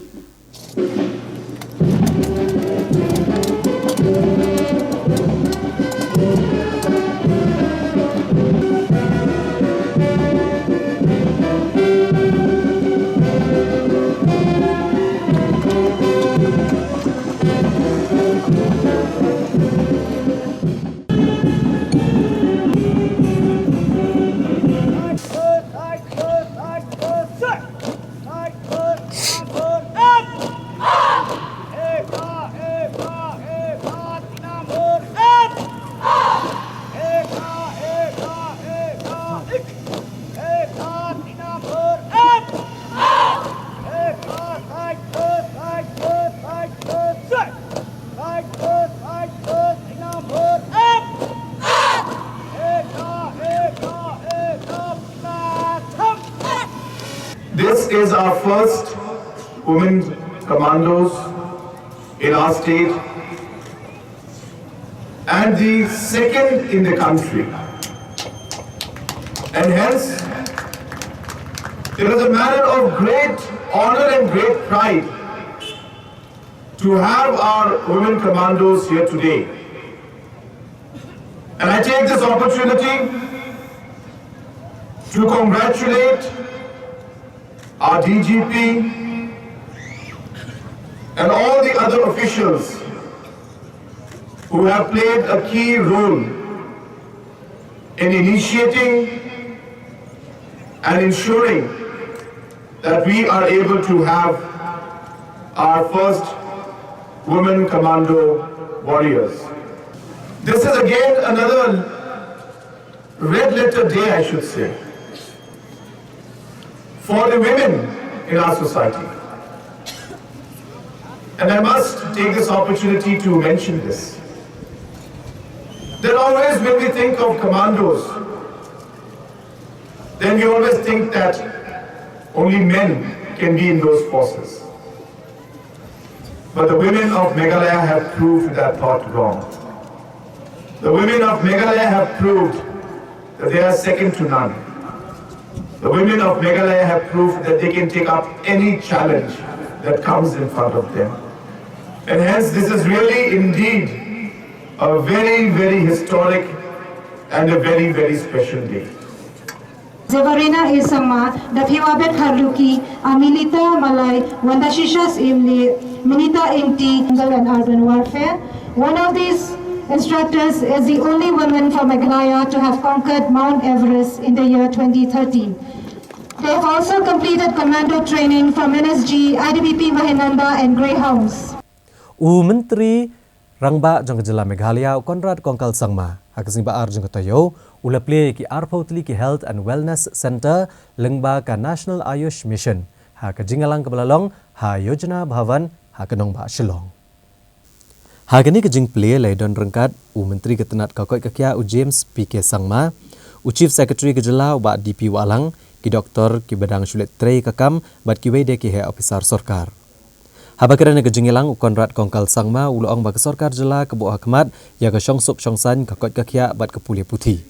This is our first women commandos in our state and the second in the country. And hence, it is a matter of great honor and great pride to have our women commandos here today. And I take this opportunity to congratulate our DGP and all the other officials who have played a key role in initiating and ensuring that we are able to have our first women commando warriors. This is again another red letter day, I should say, for the women in our society. And I must take this opportunity to mention this. That always when we think of commandos, then we always think that only men can be in those forces. But the women of Meghalaya have proved that thought wrong. The women of Meghalaya have proved that they are second to none. The women of Meghalaya have proved that they can take up any challenge that comes in front of them. And hence this is really indeed a very, very historic and a very, very special day. Zevarina Isama, Dapiwabet Harluki, Amilita Malay, Wandashishas Imli, Minita Inti, Jungle and Urban Warfare. One of these instructors is the only woman from Meghalaya to have conquered Mount Everest in the year 2013. They have also completed commando training from NSG, IDBP Mahinanda and Greyhounds. Menteri Rangba jang Jela Meghalaya Konrad Kongkal Sangma hakasing baar jang tayo ula play ki Arpotli ki Health and Wellness Center lengba ka National Ayush Mission ha ka jingalang ka balalong ha Yojana Bhavan ha kanong ba Shillong ha kani ka jing play lai don rengkat menteri ketenat ka koi ka kya James PK Sangma Chief Secretary ka Jela ba DP Walang ki Dr. ki Badang Shulet Trey kakam bat ki wede ki he officer sarkar Habakran ke jingilang Konrad Kongkal Sangma uloong bak sarkar Jela ke buah khmat ya ke syongsop syongsan ka kot kakya bat ke puli puthi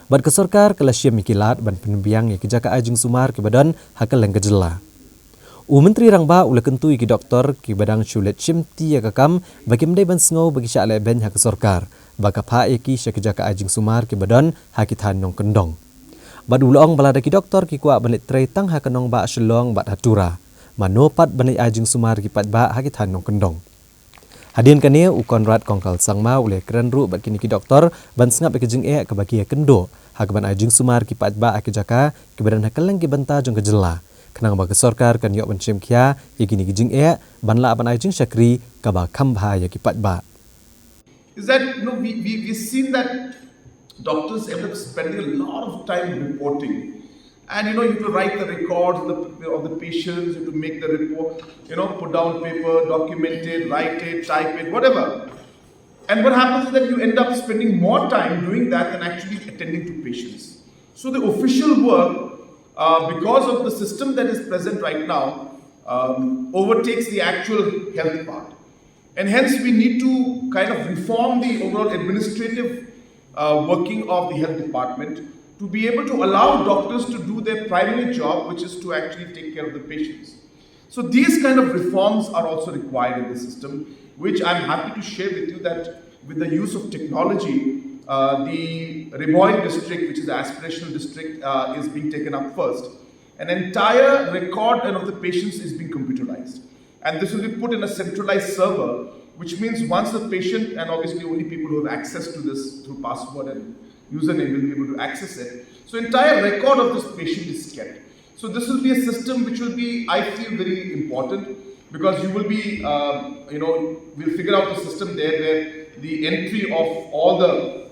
bat ke sarkar ke lasyam mikilat ban penbiang ya ke jaka ajing sumar ke badan hakal leng ke Jela menteri rangba ula kentui ki doktor ki Badang Shulet Chimti ya kakam bagi mdai ban sngo bagi syale ben hak sarkar baka pha eki sya ke jaka ajing sumar ke badan hakithan nong kendong bat uloong balada ki doktor ki kwa banit trei tang hakanong ba Shillong bat hatura manopat banai ajing sumar ki patba hakithan nong kendong hadin kane Konrad Kongkal Sangma ule keren ru bat kini ki doktor ban sngap ke jing ke bagi kendo hak ban ajing sumar ki patba akijaka ki badan hakaleng ki banta jong ke Jela kenang ba ke sarkar kan yok ban chem kya ye kini ki jing ban la ban ajing syakri ka ba khambha ya ki patba is that we've seen that doctors end up spending a lot of time reporting. And you have to write the records of the patients, you have to make the report, put down paper, document it, write it, type it, whatever. And what happens is that you end up spending more time doing that than actually attending to patients. So the official work, because of the system that is present right now, overtakes the actual health part. And hence we need to kind of reform the overall administrative working of the health department to be able to allow doctors to do their primary job, which is to actually take care of the patients. So these kind of reforms are also required in the system, which I'm happy to share with you that with the use of technology, the Reboy district, which is the aspirational district, is being taken up first. An entire record of the patients is being computerized. And this will be put in a centralized server, which means once the patient, and obviously only people who have access to this through password and username will be able to access it. So entire record of this patient is kept. So this will be a system which will be, I feel, very important because you will be, we'll figure out a system there where the entry of all the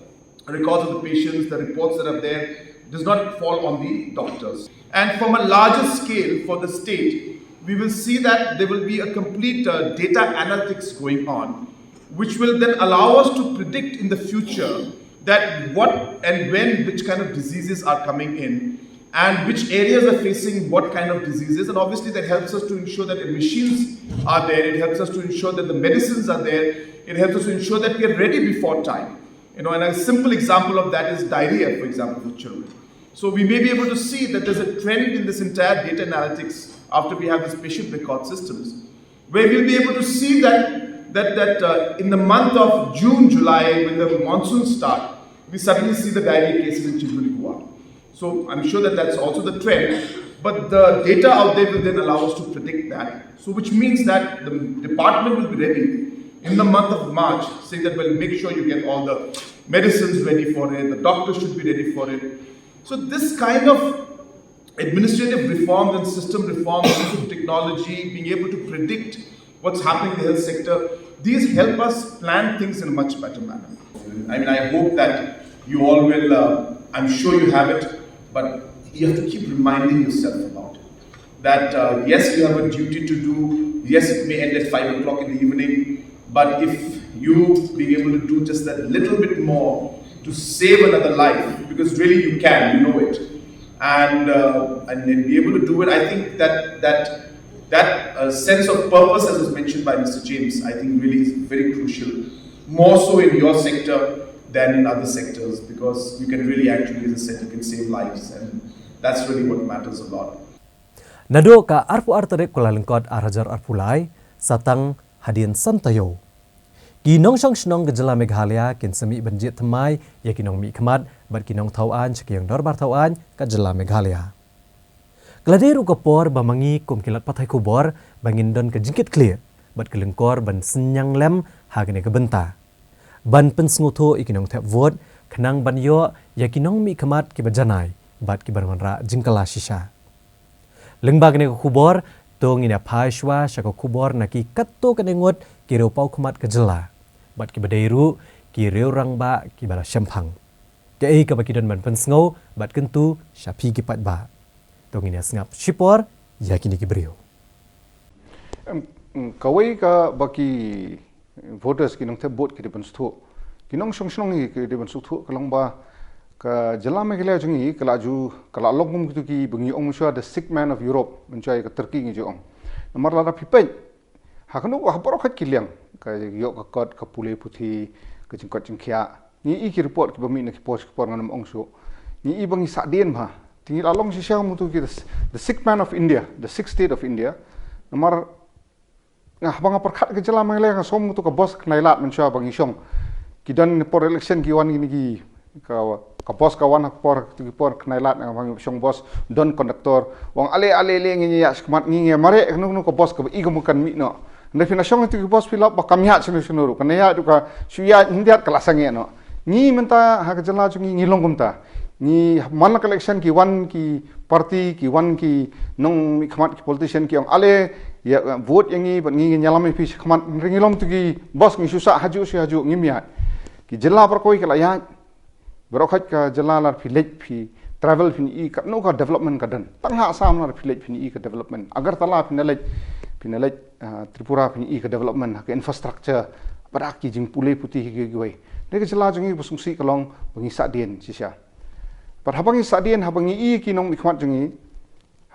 records of the patients, the reports that are there, does not fall on the doctors. And from a larger scale for the state, we will see that there will be a complete data analytics going on, which will then allow us to predict in the future that what and when which kind of diseases are coming in and which areas are facing what kind of diseases. And obviously that helps us to ensure that the machines are there, it helps us to ensure that the medicines are there, it helps us to ensure that we are ready before time. And a simple example of that is diarrhea, for example, for children. So we may be able to see that there's a trend in this entire data analytics after we have these patient record systems, where we'll be able to see that in the month of June, July, when the monsoons start, we suddenly see the diarrhea cases in Chibuli Goa. So I'm sure that that's also the trend, but the data out there will then allow us to predict that. So which means that the department will be ready in the month of March, saying that we'll make sure you get all the medicines ready for it, the doctors should be ready for it. So this kind of administrative reforms and system reforms, use of technology, being able to predict what's happening in the health sector, these help us plan things in a much better manner. I mean, I hope that you all will, I'm sure you have it, but you have to keep reminding yourself about it. That yes, you have a duty to do, yes, it may end at 5 o'clock in the evening, but if you being able to do just that little bit more to save another life, because really you can, you know it, and then be able to do it, I think that sense of purpose, as was mentioned by Mr. James, I think really is very crucial, more so in your sector than in other sectors, because you can really actually, as I said, you can save lives, and that's really what matters a lot. Nado ka arpu arterek Kuala Lengkot Arhajar Arpulai satang hadian santayo. Kinong song snong gejala Meghalaya kin semi banjit thamai ya kinong mi khamat bat kinong thauan chekiang dorbar thauan ka jela Meghalaya. Gladiru kopor bamangi kum kilat pathai kubor bangin don ke jingkit clear bat kelengkor ban senyang lem hagne ke benta. Ban pensngutho ikinong thep vote khnang ban yo ya kinong mi khamat ki bajanai bat ki barmanra jingkala shisha. Lengbag ne kubor tong ina phashwa shako kubor naki katto kanengot ki reu pau khamat ke jela. Bat ki badairu ki reu rangba ki bala syampang. Ke ei ka bakidon ban pensngau bat kentu syapi ki patba. Tong ini sengap shipor yakini ki beriu. Kawai ka baki voters kinong the vote ki depan stu. Kinong song ni ki depan stu kalong ba ka jela Meghalaya jungi kalaju kala longum kitu ki bungi ong musha the sick man of Europe mencai ka Turki ngi jong. Namar lara pipai. Hakanu ha borok khat kiliang ka yo ka kot ka pule puthi ka jingkot jingkhia. Ni ki report ki bami na ki post ki por nganam ong su. Ni i bangi sadien ma. Tinggal along sisa mutu kita the sick man of India, the sixth state of India. Namar ngah banga perkat ke jela Meghalaya som mutu ka bos knailat mensha bangi song. Kidan por election kiwan gini ki ka bos kawan por knailat ngah bangi song bos don konduktor wang ale ngi ya skmat ngi mare nu ka bos ka i mukan mi no. Ndai fina song tu bos filap ba kamya sunu kanaya du ka suya indiat kalasange no. Ni menta ha ka jela jungi ngilong kumta. Ni mana collection ki wan ki party ki wan ki nong mi khamat ki politician ki ong ale ya vote yang ni ngi nyalami pi khamat ringilom tu ki bos ngi susah haju ngi miat ki jela par koi kala ya berokhat ka jela lar village pi travel pi i ka no ka development ka dan tang ha sam lar village pi i ka development agar tala pi nalaj Tripura pi i ka development ka infrastructure barak ki jing pule putih ki goi ne ka jela jungi busungsi kalong bangi sadien sisa. But habangi sadien habangi i kinong mikmat jungi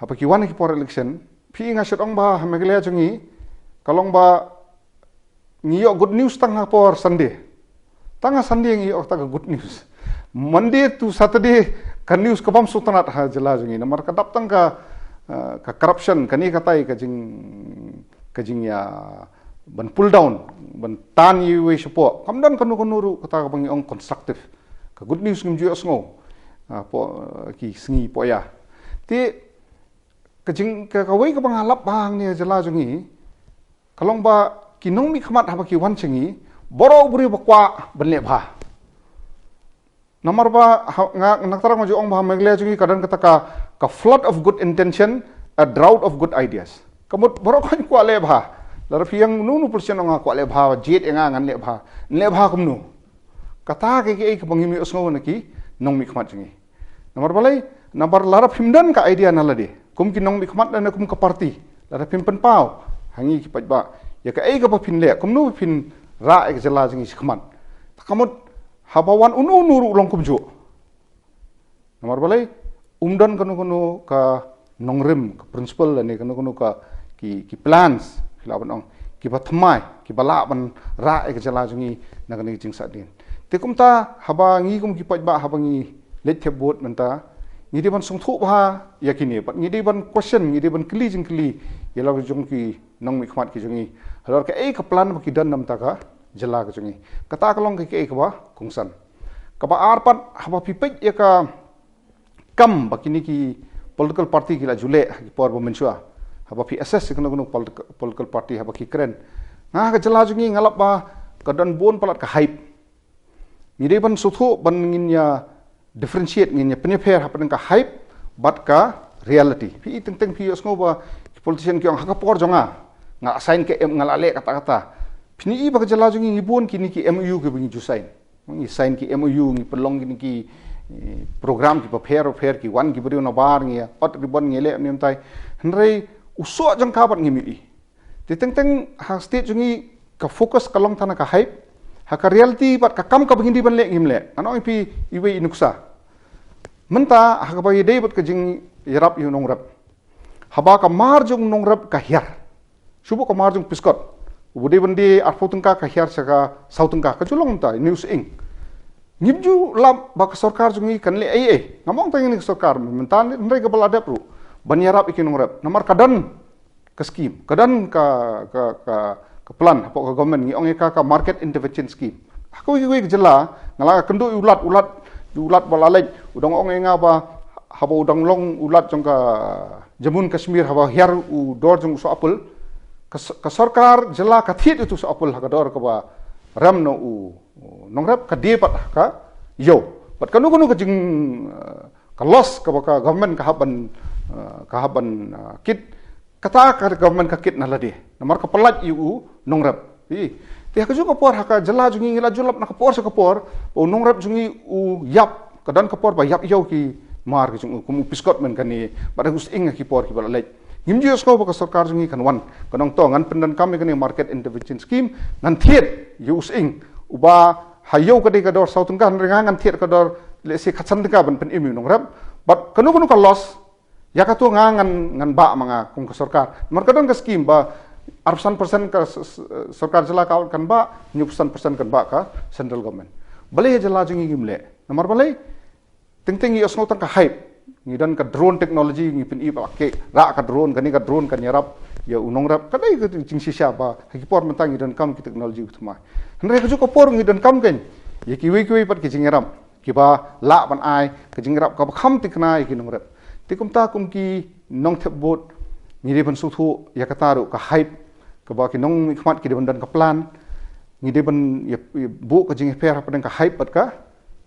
habaki wan ki por election pi nga shotong ba Meghalaya jungi kalong ba ngiyo good news tang por Sunday tanga Sunday ngiyo ta good news Monday to Saturday kan news ka bam sutanat ha jela jungi namar ka dap tang ka corruption kani katai ka jing ya ban pull down ban tan yu we support kamdan kanu kata ka bangi ong constructive ka good news ngim sngo ki sengi poya ti kajing ka kawai ka bangalap bang ni jela jungi kalong ba kinong mi khamat ha ki wan chengi boro buri bakwa benle bha namar ba naktara ngo ong ba Meghalaya jungi kadan kata ka flood of good intention a drought of good ideas kamut boro kan kwa le bha lar fiang nu persen nga kwa le bha jet nga ngan le bha kumnu kata ke ka bangimi usngo na ki nong mi khamat jungi Namar balai, namar larap himdan ka idea nalade. Kum kinong mikmat na kum ka party. Larap himpen pau. Hangi ki pajba. Ya ka ei ka pa pinle. Kum nu pin ra ek jela jingi sikmat. Takamut habawan unu long kum jo. Namar balai, umdan kanu ka nongrim ka principle ni kanu ka ki plans hilaban ong ki patmai ki balaban ra ek jela jingi nagani jing sadin. Tekum ta habangi kum ki pajba habangi let the boat menta ngi di ban song thu ba yakini pat ngi di ban question ngi di ban kli yela jong ki nong mi khmat ki jongi halor ka ei ka plan ba ki dan nam ta ka jela ka jongi kata ka long ki ei ka ba kungsan ka ba ar pat haba pipek ya ka kam ba kini ki political party ki la jule ki por ba mensua haba pi assess ki no political party haba ki kren nga ka jela jongi ngalap ba ka dan bon palat ka hype ngi di ban suthu ban ngin ya differentiate nginya penyeper hapen ka hype bat ka reality pi teng pi osngo ba politician ki ang hakapor jonga nga assign ke ngalale kata pini i ba jela jungi ngibon kini ki MOU ke bingi jusain ngi sign ki MOU ngi pelong kini ki program ki pair ki wan ki brio na bar ngi ot ribon ngele nem tai hnrei uso jang ka bat ngimi ti teng ha state jungi ka focus kalong thana ka hype ha ka reality bat ka kam ka bingi ban le ngimle ano pi iwe inuksa menta ha ba yedei bat ka jing yarap yu nongrap haba ka marjung nongrap ka hiar subu ka marjung piskot ubudi bandi arpotungka ka hiar saka sautungka ka julong ta news ing ngibju lam ba ka sarkar jungi kan le ai ngamong tang ni sarkar menta ndai ka balada pro ban yarap iki nongrap namar kadan ka scheme kadan ka ke plan apa ke government ngi ong ka market intervention scheme aku wi jela ngala kendu ulat balalej udang ong nga ba haba udang long ulat jong ka Jamun Kashmir haba hiar u dor jong so apel ka sarkar jela ka thit itu so apel ha dor ka ba ram no u nongrap ka de pat ka yo pat kanu ka jing ka loss ka government ka haban kit kata ka government ka kit nalade namar ka pelat yu nongrap ti ka juga por ha jela jungi ngila julap na ka por sa ka por o nongrap jungi u yap kadan ka por ba yap yo ki mar ki jungu kum piskot men kani pada gus ing ki por ki balai ngimji sko ba ka sarkar jungi kan wan kanong to ngan pendan kami kani market intervention scheme ngan thiet use ing uba hayo ka de ka dor sautun kan ngan thiet ka dor le si khatsan ka ban pen imu nongrap but kanu ka loss ya ka to ngan ba manga kum ka sarkar mar kadon ka scheme ba arsan persen ka sarkar jela ka kan ba nyusan persen kan ba ka central government balai jela jungi gimle nomor balai ting i osno tang ka hype ngidan ka drone technology ngi pin i ba ke ra ka drone kan yarap ya unong rap kadai ka jing sisya ba ki por mentang ngidan kam ki technology utma andre ka ju ko por ngidan kam ken ye ki wi pat ki jing yarap ki ba la ban ai ka jing yarap ka ba kham tikna ki nong rap tikum ta kum ki nong thep bot ngi ban su thu ya ka taru ka hype ka ba ki nong khmat ki dan ka plan ngi ban ya bu ka jing fer pa ka hype pat ka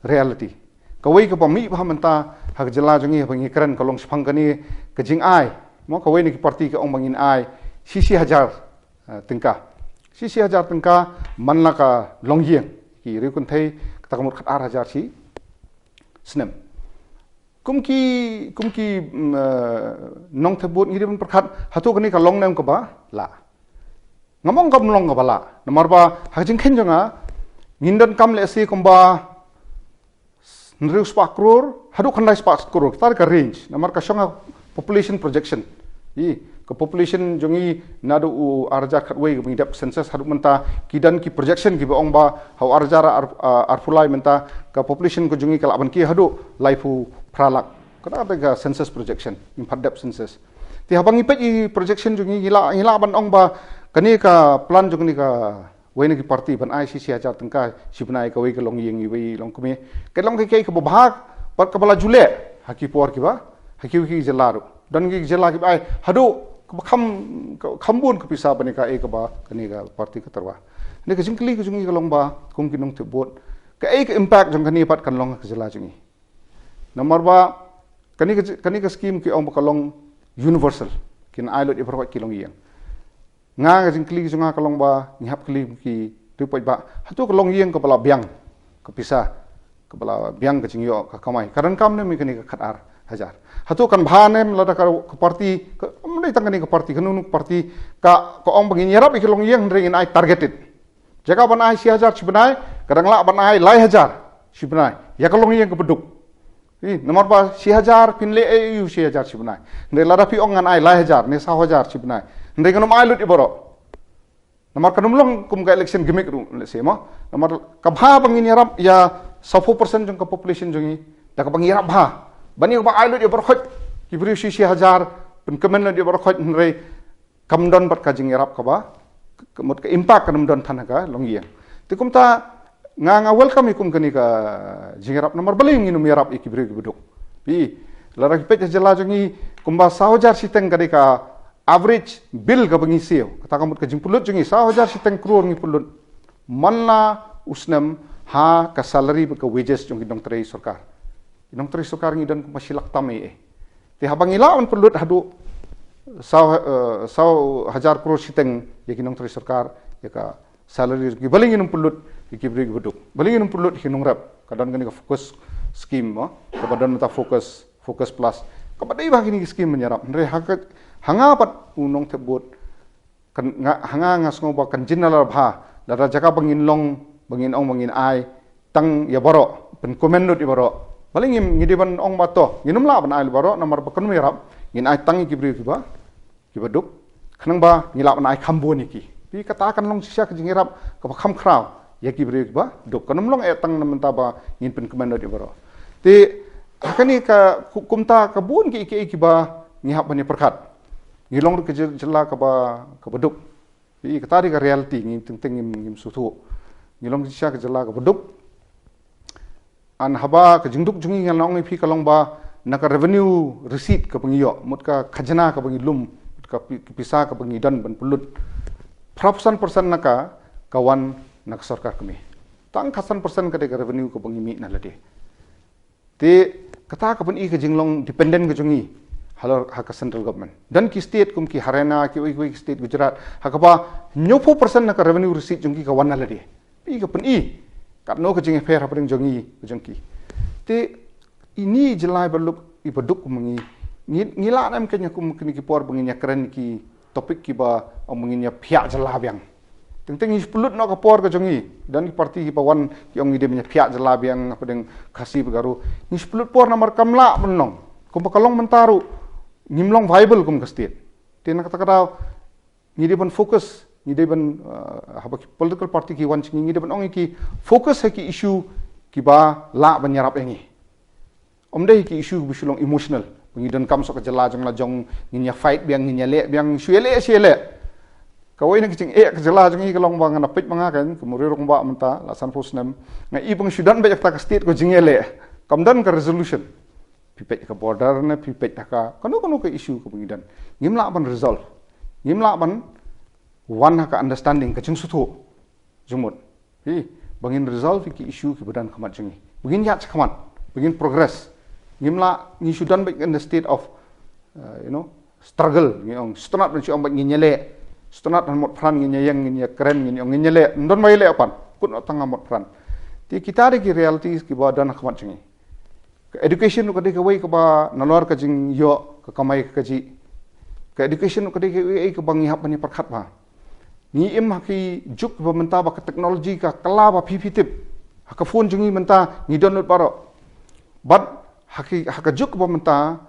reality kawai ka pami ba menta hak jela jungi bangi kran kalong spang kani ka jing ai mo kawai ni ki parti ka ong bangin ai sisi hajar tingka manla ka longyeng ki rikun thai takamut khat ar hajar si snem kumki nong thebut ngi ban prakhat hatu kani ka long nem ka ba la ngamong kam long ka bala namar ba hak jing khen jonga ngindan kam le si komba Nriu spak crore, haduk handai spak crore. Tar ka range, namar ka shonga population projection. Ka population jongi nadu u arja khatway ka mingdap census haduk menta kidan ki projection ki baong ba hau arjara arfulai menta ka population ko jongi kalaban ki haduk laifu pralak. Kana ka census projection, impadap census. Ti habang ipet i projection jongi ngila ban ong ba kani ka plan jongi ka wena ki parti ban ai si hajar tengka sibnai ka wei ka long yeng wei long kumi ka long ke ka bahag par ka bala jule haki por ki ba haki ki jelaru dan ki jela ki ai hadu khambun ka pisa bani ka e ka ba kani ka parti ka tarwa ne ka jingkli ka jungi ka long ba kum ki nong te bot ka e ka impact jong kani pat kan long ka jela jungi nomor ba kani ka scheme ki ong ka long universal kin ai lot i par ki long yeng nga jingkli junga kalong ba ngihap kli ki tupoi ba hatu kalong yeng ka bala biang ka pisa ka bala biang ka jingyo ka kamai karan kam ne mi kani ka khatar hajar hatu kan bhanem lada ka parti ka mne tangani ka parti kanunu parti ka ong bangin yarap ikilong yeng ringin ai targeted jaga ban ai 1000 sibnai kadang la ban ai lai hajar sibnai ya kalong yeng ka beduk nomor ba 1000 pinle eu 1000 sibnai ne lada pi ong ngan ai lai hajar ne 1000 sibnai ndai kanum ai lut iboro namar kanum long kum ka election gimmick ru le sema namar ka bha bangin yarap ya 100% jong ka population jongi da ka bang yarap bha bani ba ai lut iboro khot ki bri si 1000 pen kemen lut iboro khot ndai kam don bat ka jing yarap ka ba mot ka impact kanum don thanaga long yeng tikum ta nga welcome ikum kani ka jing yarap namar baling inum yarap ikibri buduk pi lara ki pet jela jongi kumba 1000 siteng kadi ka average bill ka bangi seo kata kamut ka jingpulut jungi 1000 siteng crore ngi pulut manla usnam ha ka salary ka wages jungi dong trai sarkar ngi dan masilak tamai ti habang ilaon pulut hadu 1000 crore siteng yaki dong trai sarkar ya ka salary ki baling inum pulut ki bri buduk baling inum pulut hinung rap kadon gani ka fokus scheme ka badan ta fokus plus ka badai ba kini scheme menyarap ndre hakat hanga pat unong tebut kan hanga ngas ngoba kan jinala bha dara jaka bangin long bangin ong bangin ai tang ya baro pen komendot i baro balingim ngidiban ong bato nginum la ban ai baro namar bakon mirap ngin ai tang ki bri ki ba ki baduk khnang ba ngila ban ai khamboni ki pi katakan long sisa ki jingirap ka kham khrau ya ki bri ki ba duk kanum long e tang namenta ba ngin pen komendot i baro ti hakani ka kumta ka bun ki ba ngihap bani perkhat ngilong ke jela ka ba ka beduk kata di reality ngim teng ngim sutu ngilong sya ke jala ke beduk an haba ke jingduk jungi ngalong pi kalong ba naka revenue receipt ke pengiyo mut ka khajana ke pengilum ka pisa ke pengidan ban pulut persen naka kawan nak sarkar kami tang khasan persen ke revenue ke pengimi na lade te kata ka pen i ke jinglong dependent ke jungi halor hak central government dan ki state kum ki Haryana ki state Gujarat hakaba 90% nak revenue receipt jungi kawan na lade pi ke pen i kat no ke jing fair hapeng jungi jungki te ini jelai berluk ibaduk mengi ngila nam kenya kum kini ki por benginya keren ki topik ki ba menginya pihak jelabiang teng is pulut no ka por ka jongi dan ki parti ki pawan ki ong ide menya pihak jelabiang apa deng kasih begaru is pulut por nomor kamla menong kum pakalong mentaru ngimlong viable kum ka state tena kata kata ngide ban fokus ngide ban haba political party ki wan ngide ban ong ki fokus ki issue ki ba la ban nyarap engi omdai ki issue bisulong emotional pengidan kam sok jela jong la jong nginya fight biang nginya le biang siele kawai nak cing kejela jong i kalong bang na pit manga kan kemuri rong ba menta lasan fosnem ngai bang sudan ba ta state ko jingele kamdan ka resolution pipet ka border na pipet ka kono ke issue ko pengidan ngimla ban resolve ngimla ban one ka understanding ka jing sutu jumut bangin resolve ki issue ki badan khamat jingi begin ya khamat begin progress ngimla ni sudan ba in the state of struggle ngong stonat ban si ong ba nginyele stonat han mot pran nginya yang nginya keren nginya nginyele ndon mai le apan kun tanga mot pran ti kita ki reality ki badan khamat jingi education ko de ka wai ka ba nalor ka jing yo ka kamai ka ji ka education ko de ka bang hap ni perkhat ba ni im haki juk ba menta ba ka teknologi ka kala ba pipitip haka phone jungi menta ni download baro but haki haka juk ba menta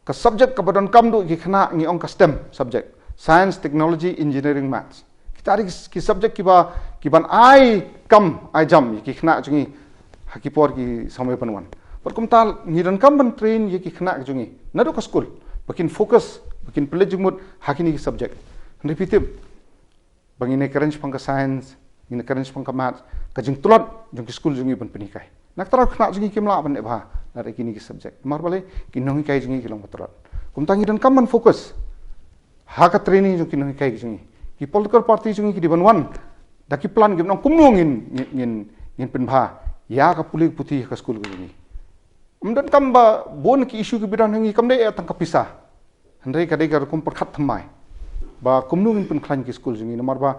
ka subject ka badon kam du ki khna ngi ong ka STEM subject science technology engineering maths kita ki subject ki ban ai kam ai jam ki khna jungi haki por ki samai panwan पर कुमताल निरन कम बन ट्रेन ये की खना जुंगी नरो का स्कूल बकिन फोकस बकिन प्लेज जुमुत हाकिनी की सब्जेक्ट रिपीटिव बंगिने करेंज पंका साइंस इन करेंज पंका मैथ्स कजिंग तुलत जुंगी स्कूल जुंगी बन पनी काय नक्तरा खना जुंगी किमला बन एभा नरे किनी की सब्जेक्ट मार बले कि नोंगी काय जुंगी किलों बतरत कुमतांग निरन कम बन फोकस हाका ट्रेनिंग जुंगी नोंगी काय जुंगी कि पॉलिटिकल पार्टी जुंगी की दिबन वन दाकी प्लान गिवन कुमनोंग इन पिनभा या का पुलिक पुथी का स्कूल जुंगी umdan kamba bon ki issue ki bidan hangi kamde tang kapisa handai kadai gar kum perkhat thamai ba kumnu min pun khlan ki school jingi namar ba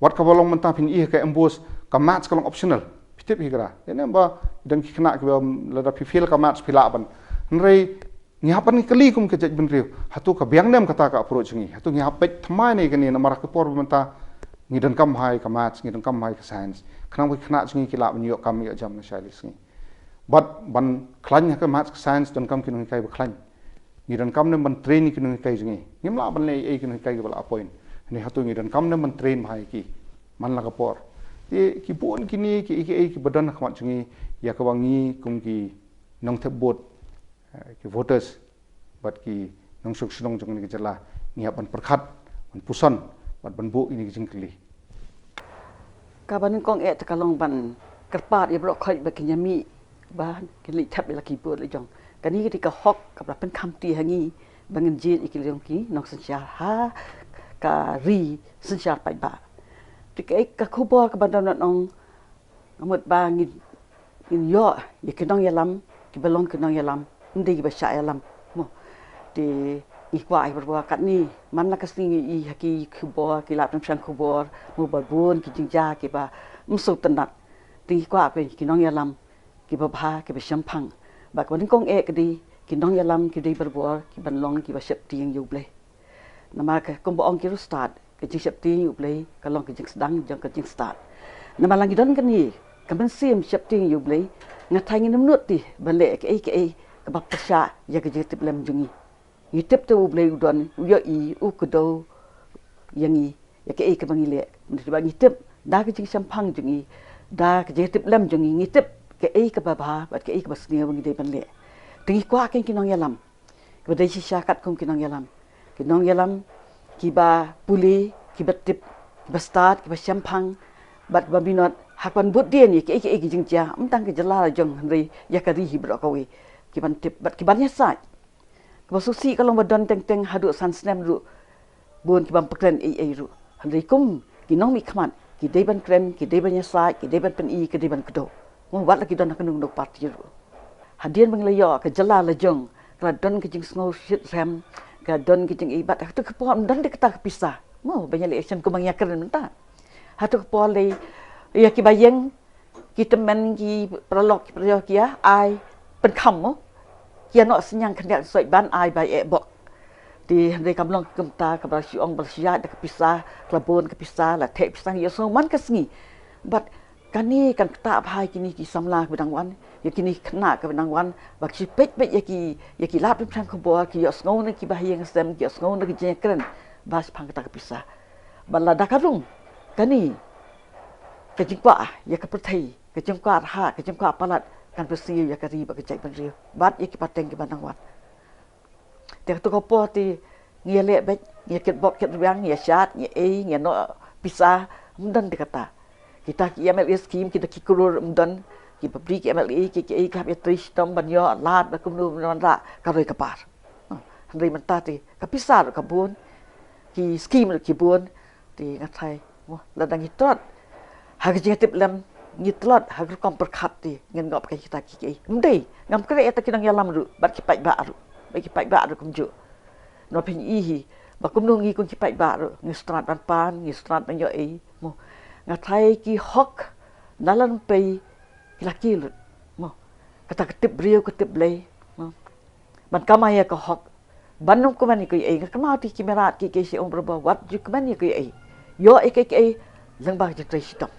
wat ka bolong menta pin i ka embos ka maths kalong optional pitip hi kara ene ba dan ki khna ki ba lada pi fail ka maths phila ban handai ngihapan kali kum ke ben riu hatu ka biang nem kata ka approach jingi hatu ngihapet thamai ne gani namar ka por menta ngidan kam hai ka maths ngidan kam hai ka science khna ki khna jingi ki la ban yo kam yo jam na shali singi but ban klan ka maths science don kam kinung kai ba klan ni don kam ne ban train kinung kai jingi ngimla ban le e kinung kai ba point ni hatu ni don kam ne ban train bhai ki man la ka por ti ki pun kini ki badan khamat jingi ya ka wangi kum ki nong thep bot ki voters but ki nong suk sunong jong ni ki jala ni ban perkhat ban pusan ban bu ini jing kli ka ban kong e ta kalong ban kerpat ya bro khoi ba kinyami ba kili thap la ki bot le jong kani ki ka hok ka pra pen kham ti hangi bangin jin ikilong ki nok sancha ha ka ri sancha pai ba ti ka khubor ka bandon nong amot ba ngin yo ye kinong yalam ki balong kinong yalam ndi ba sha yalam mo ti ikwa ai berbuat kat ni man la kasni i haki khubor ki lap sang khubor mo ba bun ki jingja ki ba msuk tanat ti kwa pe kinong yalam ki ba bha ki ba shampang ba ko ning kong e ki di kinong yalam ki di berbuat ki ban long ki ba shep tiang yu ble nama ka kom ba ong ki ru start ki ji shep tiang yu ble ka long ki jing sedang jang ka jing start nama lang ki don kan ni ka ban sim shep tiang yu ble ngathai ngi nam nut ti ban le ki ka ba pasha ya ki ji tip lem jungi yi tip tu ble udon yo i u ko do yangi ya ki ka bangi le ndi ba ngi tip da ki jing shampang jungi da ki ji tip lem jungi ngi tip ke ka ba bat ke ka basni wangi de ban le tingi kwa ken kinong yalam ke dai shisha kat kum kinong yalam ki ba puli ki ba tip kiba start kiba champang bat babinot hakban but dia ni ke jingja amtang ke jala jong ri yakari hibro kawi kiban tip bat kiban ya sai kiba susi kalau badon teng hadu san snam ru bun kiban pekren ru ri kum kinong mi khaman ki deban krem ki deban ya sai ki deban pen ki deban kedo mo wat la kidon kanung dok parti ru hadian banglayo ke jala la jong kala don ke jing sngo shit ram ka don ke jing ibat tu ke pon don de kata pisah mo banyak election ko mangya keren menta hatu ke pon le ya ki bayeng ki temen ki prolog kia ai pen kham mo kia no senyang kena soi ban ai bai e bok di hari kamlong kemta ka bersiong bersiat de pisah kelabon ke pisah la tek pisah yo so man kasngi but kani kan kata bhai kini ki samla bedang wan ya kini kena ke bedang wan bak si pet ya ki lap pran ko bo ki yo sngo ne ki bahiyang sem ki sngo ne ki je kren bas phang kata ke pisah bala dakarung kani ke jingkwa ya ke perthai ke jingkwa ha ke jingkwa palat kan persi ya ke ri bak ke jai ban ri bat ya ki pateng ke bedang wan Tiap tu kopo ti ngia le bet ngia ket bok ket riang ngia syat ngia ngia no pisah mdan dikata kita ki MLA scheme kita ki kurur mdan ki pabrik MLA ki ka ya tristom banyo lat ba kumnu non ra ka roi kapar ri menta ti ka pisah ka bun ki scheme ki bun ti ngatai mo ladang hitot ha ki tip lam ngitlot ha kom perkhat ti ngen ngop ka kita ki mdei ngam kre eta kinang yalam ru bat ki pai ba ru bagi pai ba ru kumju no pin ihi ba kumnu ngi kun ki pai ba ru ngi strat ban pan ngi strat ban yo mo ngatai ki hok dalan pei kilakil mo kata ketip brio ketip lei mo ban kamaya ka hok banum ko man ki kama ti kamera ki si om berba wat ju man ki yo lang ba je tristom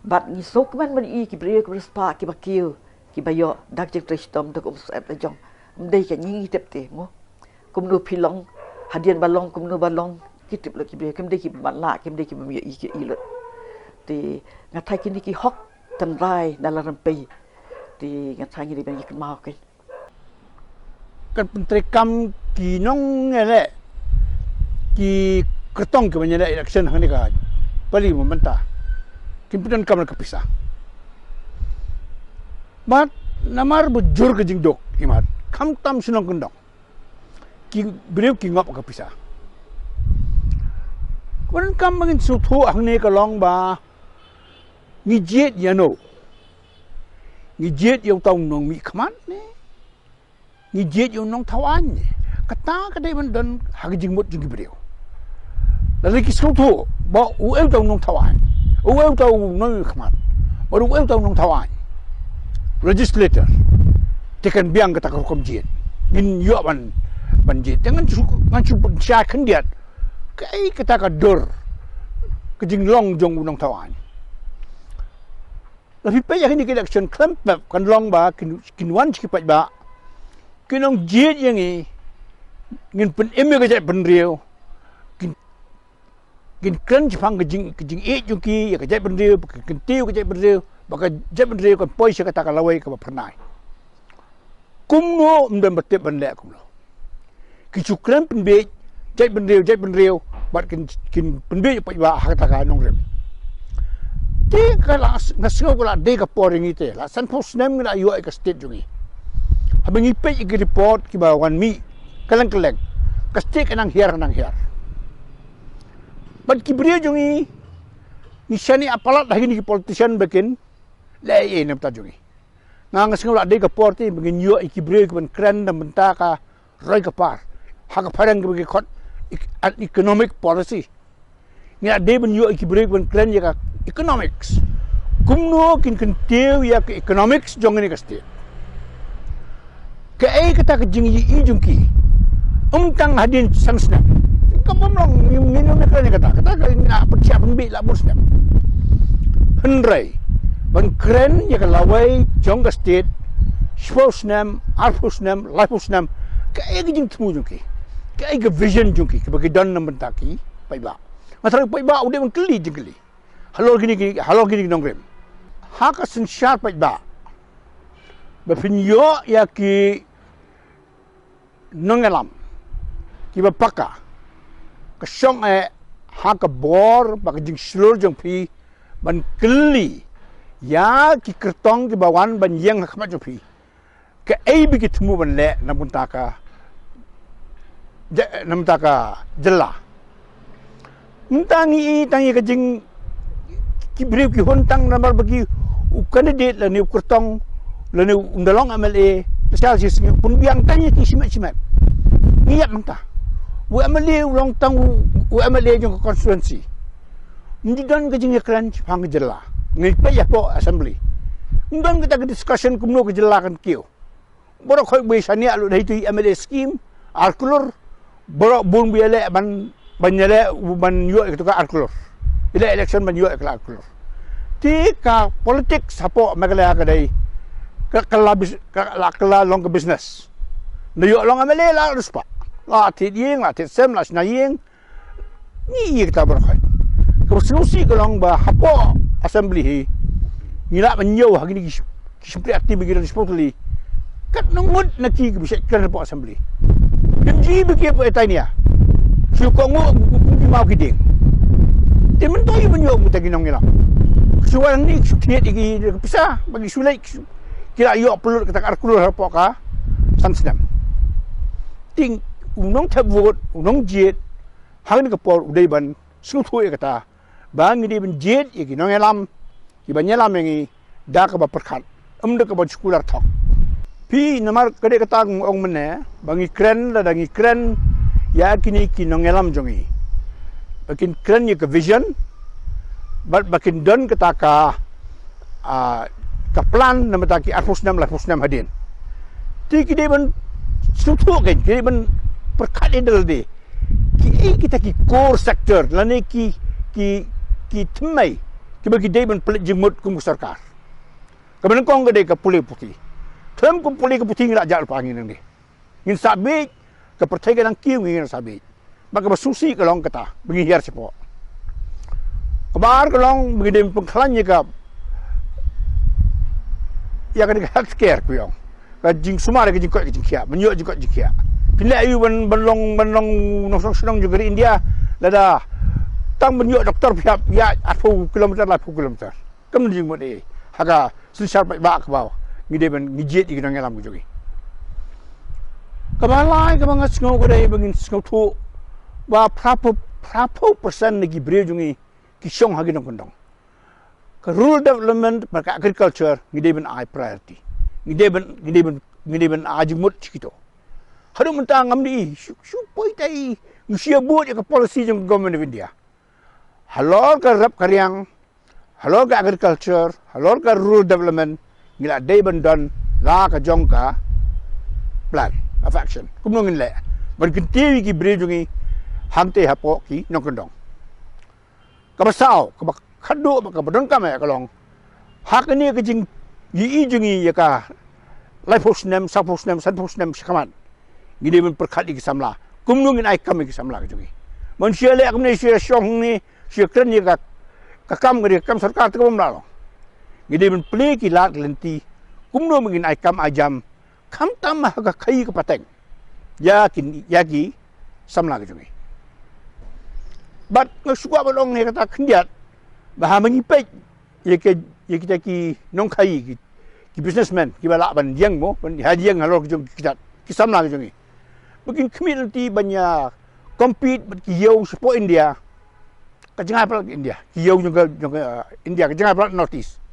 bat ni sok man ki brio ko spa ki bakil ki bayo dak je tristom dak sep la jong mdei ka nyingi tep te mo kumnu pilong hadian balong kumnu balong kitip lo ki be kem de ki bala kem de ki mi ilot ti ngatai kini ki hok tan rai dalam pei ti ngatai ni ben ki mau ke kan menteri kam ki nong ngele ki ketong ke banyak election hani ka pali momenta kimputan kam ka pisah mat namar bujur ke jingdok imat kam tam sunong kendong ki beliau ki ngop ka pisah kun kam mangin suthu angne ka long ba ngi jet yano ngi jet yong tong nong mi khaman ne ngi jet yong nong thawan ne kata ka dei ban don hag jing mot jing beliau lalu ki suthu ba u el tong nong thawan u el tong nong khaman ba u el tong nong thawan legislator tekan biang kata hukum jihad min yo ban jihad dengan cukup sya kendiat kai kata ka dor ke jinglong jong unong tawan tapi pe yang ni election klamp kan long ba kinwan chipat ba kinong jihad yang ni ngin pen eme ka jai pen riau kin kan jipang ke jing jung ki ya ka jai pen riau kin tiu ka jai pen riau baka jai pen riau kan poi sya kata ka lawai ka pernai kumno mdem betep ban lek kumlo ki chukran penbe jai ben rew bat kin penbe pa ba hata ka nong rem ti kala nasgo kala de ka poring ite la san pos nem na yo ka state jungi habangi pe ki report ki ba wan mi kalang ka state kanang hiar bat ki bre jungi ni shani apalat lagi ni politician bekin la nem ta jungi ngang sing la de ka porti begin yo ikibre ko ben kran na menta ka roi ka par ha ka parang ke khot economic policy nya de ben yo ikibre ko ben kran ya ka economics kumno kin teu ya ka economics jong ni ka state ka ai kata ka jing yi jungki tang hadin sangsna kam long minum ka ni kata na persiapan bi la busna henrai ban kren ya kalawai jong state sposnam arfusnam lifusnam kai jing tmu jungki kai vision jungki bagi don nam bentaki pai ba masalah pai ba udah mengkeli jingkeli halo gini nongrem hak esensial pai ba bapinyo ya ki nongelam ki bapaka ke song hak bor bak jing slur jong pi ban kli ya ki kertong ki bawan ban yang khmat jong pi ke ai bi ki tmu ban le namun taka jella tangi ke jing ki brief ki hontang namar bagi candidate la ni kertong la ni undalong MLA sal sis pun biang tanya ki simat niat mentah MLA ulang tang MLA jong constituency ndi don ke jing ekran pang jella ngi pa ya po assembly ndon kita ke discussion kumno ke jella kan kio boro khoi be sani alu dai tu MLA scheme arkulur boro bun biale banyale ban yo itu ka arkulur ila election ban yo ka arkulur ti ka politik sapo magala ka dai ka long ke business no yo long MLA la ruspa la ti yeng la ti sem la sna yeng ni kita boro khoi ko solusi ko long ba hapo assembly hi nila ban yo ha gini ki simpli aktif bagi responsibly kat nungut na ki bisa kan po assembly Jadi begitu apa tanya? Suka ngu mau kiding. Temen tu ibu nyok muta ginong ngilang. Suara ni sukiat igi pisah bagi sulai kira yok pelur kata arkulur apa ka sansdam. Ting unong tabut unong jet hang ni kapor udai ban sutu kata bang ni ban jet igi nong ngilam iban ngilam ngi dah ka ba perkat dak ka ba sekolah thok. Pi namar kade kata ong mene bangi kren la dangi kren ya kini kinong elam jongi bakin kren ye ke vision bakin don kata ka plan nama taki arpusnam hadin ti kide ban sutu kan kide ban perkat idel de ki kita ki core sector lane ki thmai ki bagi de ban pelit jemut kum sarkar kemen kong gede ke pulih putih Term kumpuli ke putih nggak jauh pangin nanti. Ngin sabik ke percaya nang kiu ngin sabik. Bagi bersusi ke long kata bagi hiar cepo. Kebar ke long bagi dem pengkalannya ke ya kan health care ku yang. Ke jing sumar ke jing kot ke jing kia, menyuk jing kot jing kia. Bila ayu benlong nosong senang juga di India lada tang menyuk doktor pihak ya 40 kilometer lah 40 kilometer. Kamu jing mode haga selesai bak ke bawah. Ngide ban ngijet igi nang alam gujogi kabalai ka mga snow ko dai bangin snow tu ba prapo persen ngi brejungi ki shong hagi nang kondong ka rural development ka agriculture ngide ban ai priority ngide ban ajimut chikito haru mentang ngamdi shu poi tai ngusia buat ya ka policy jong government of India halor ka rap karyang halor ka agriculture halor ka rural development ngila day bandon la ka jongka plan of action kumno ngin le ban kinti ki brejungi hamte hapo ki nongkondong ka basao ka khadu ka badon ka me ka long hak ni ka jing yi jungi ya ka life hosnem sap hosnem san hosnem shikaman ngide ban perkhat ki samla kumno ngin ai kam ki samla ka jungi manusia le akne sia shong ni sia kren ni ka kam ngri kam sarkar ta kom la ngide ban play ki lat lenti kumno mengin ai kam ajam kam tam ka khai ka pateng ya ki samla ka jungi bat ngasukwa balong he kata khndiat bah mengipet ye kita ki nong khai ki businessman ki bala ban yang mo ban hadiang halor ka jungi ki samla ka jungi begin community banyak compete ki yo support India ka jangai pala India ki yo juga India ka jangai pala notice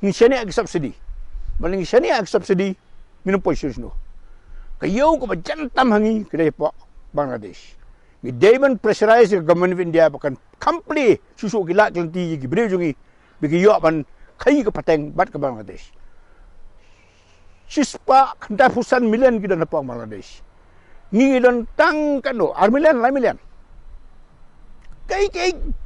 ni shani ag subsidy maling shani ag subsidy minum poisus no kayo ko bajantam hangi kede po Bangladesh ni David pressurize the government of India bakan company susu gila kelenti gi brejungi bigi yo ban kai ka pateng bat ka Bangladesh sispa kanda pusan million gi dan po Bangladesh ni dan tang kano armilan la million kai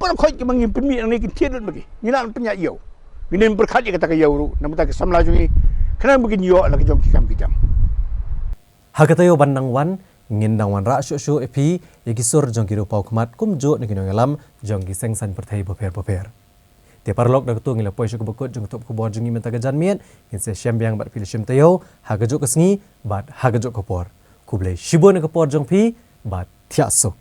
por khoi ki mangi permi ni ki tiet bagi ni lan penya yo Ginin berkat dia kata kaya uru, namun tak samla jungi, kenapa begini yo lagi jom kikam kijam. Hagatayo bandang wan, ngin dang wan ra shu epi, yagisur jong kiro pau kumat kumjo nginong alam jong giseng san pertai boper. Dia parlok dak tu ngila poisyo kubakut jong top kubor jongi mentaga janmiet, ngin se syambiang bat pilih syam tayo, hagajo kesngi bat hagajo kopor. Kublai shibon kopor jong pi bat tiasuk.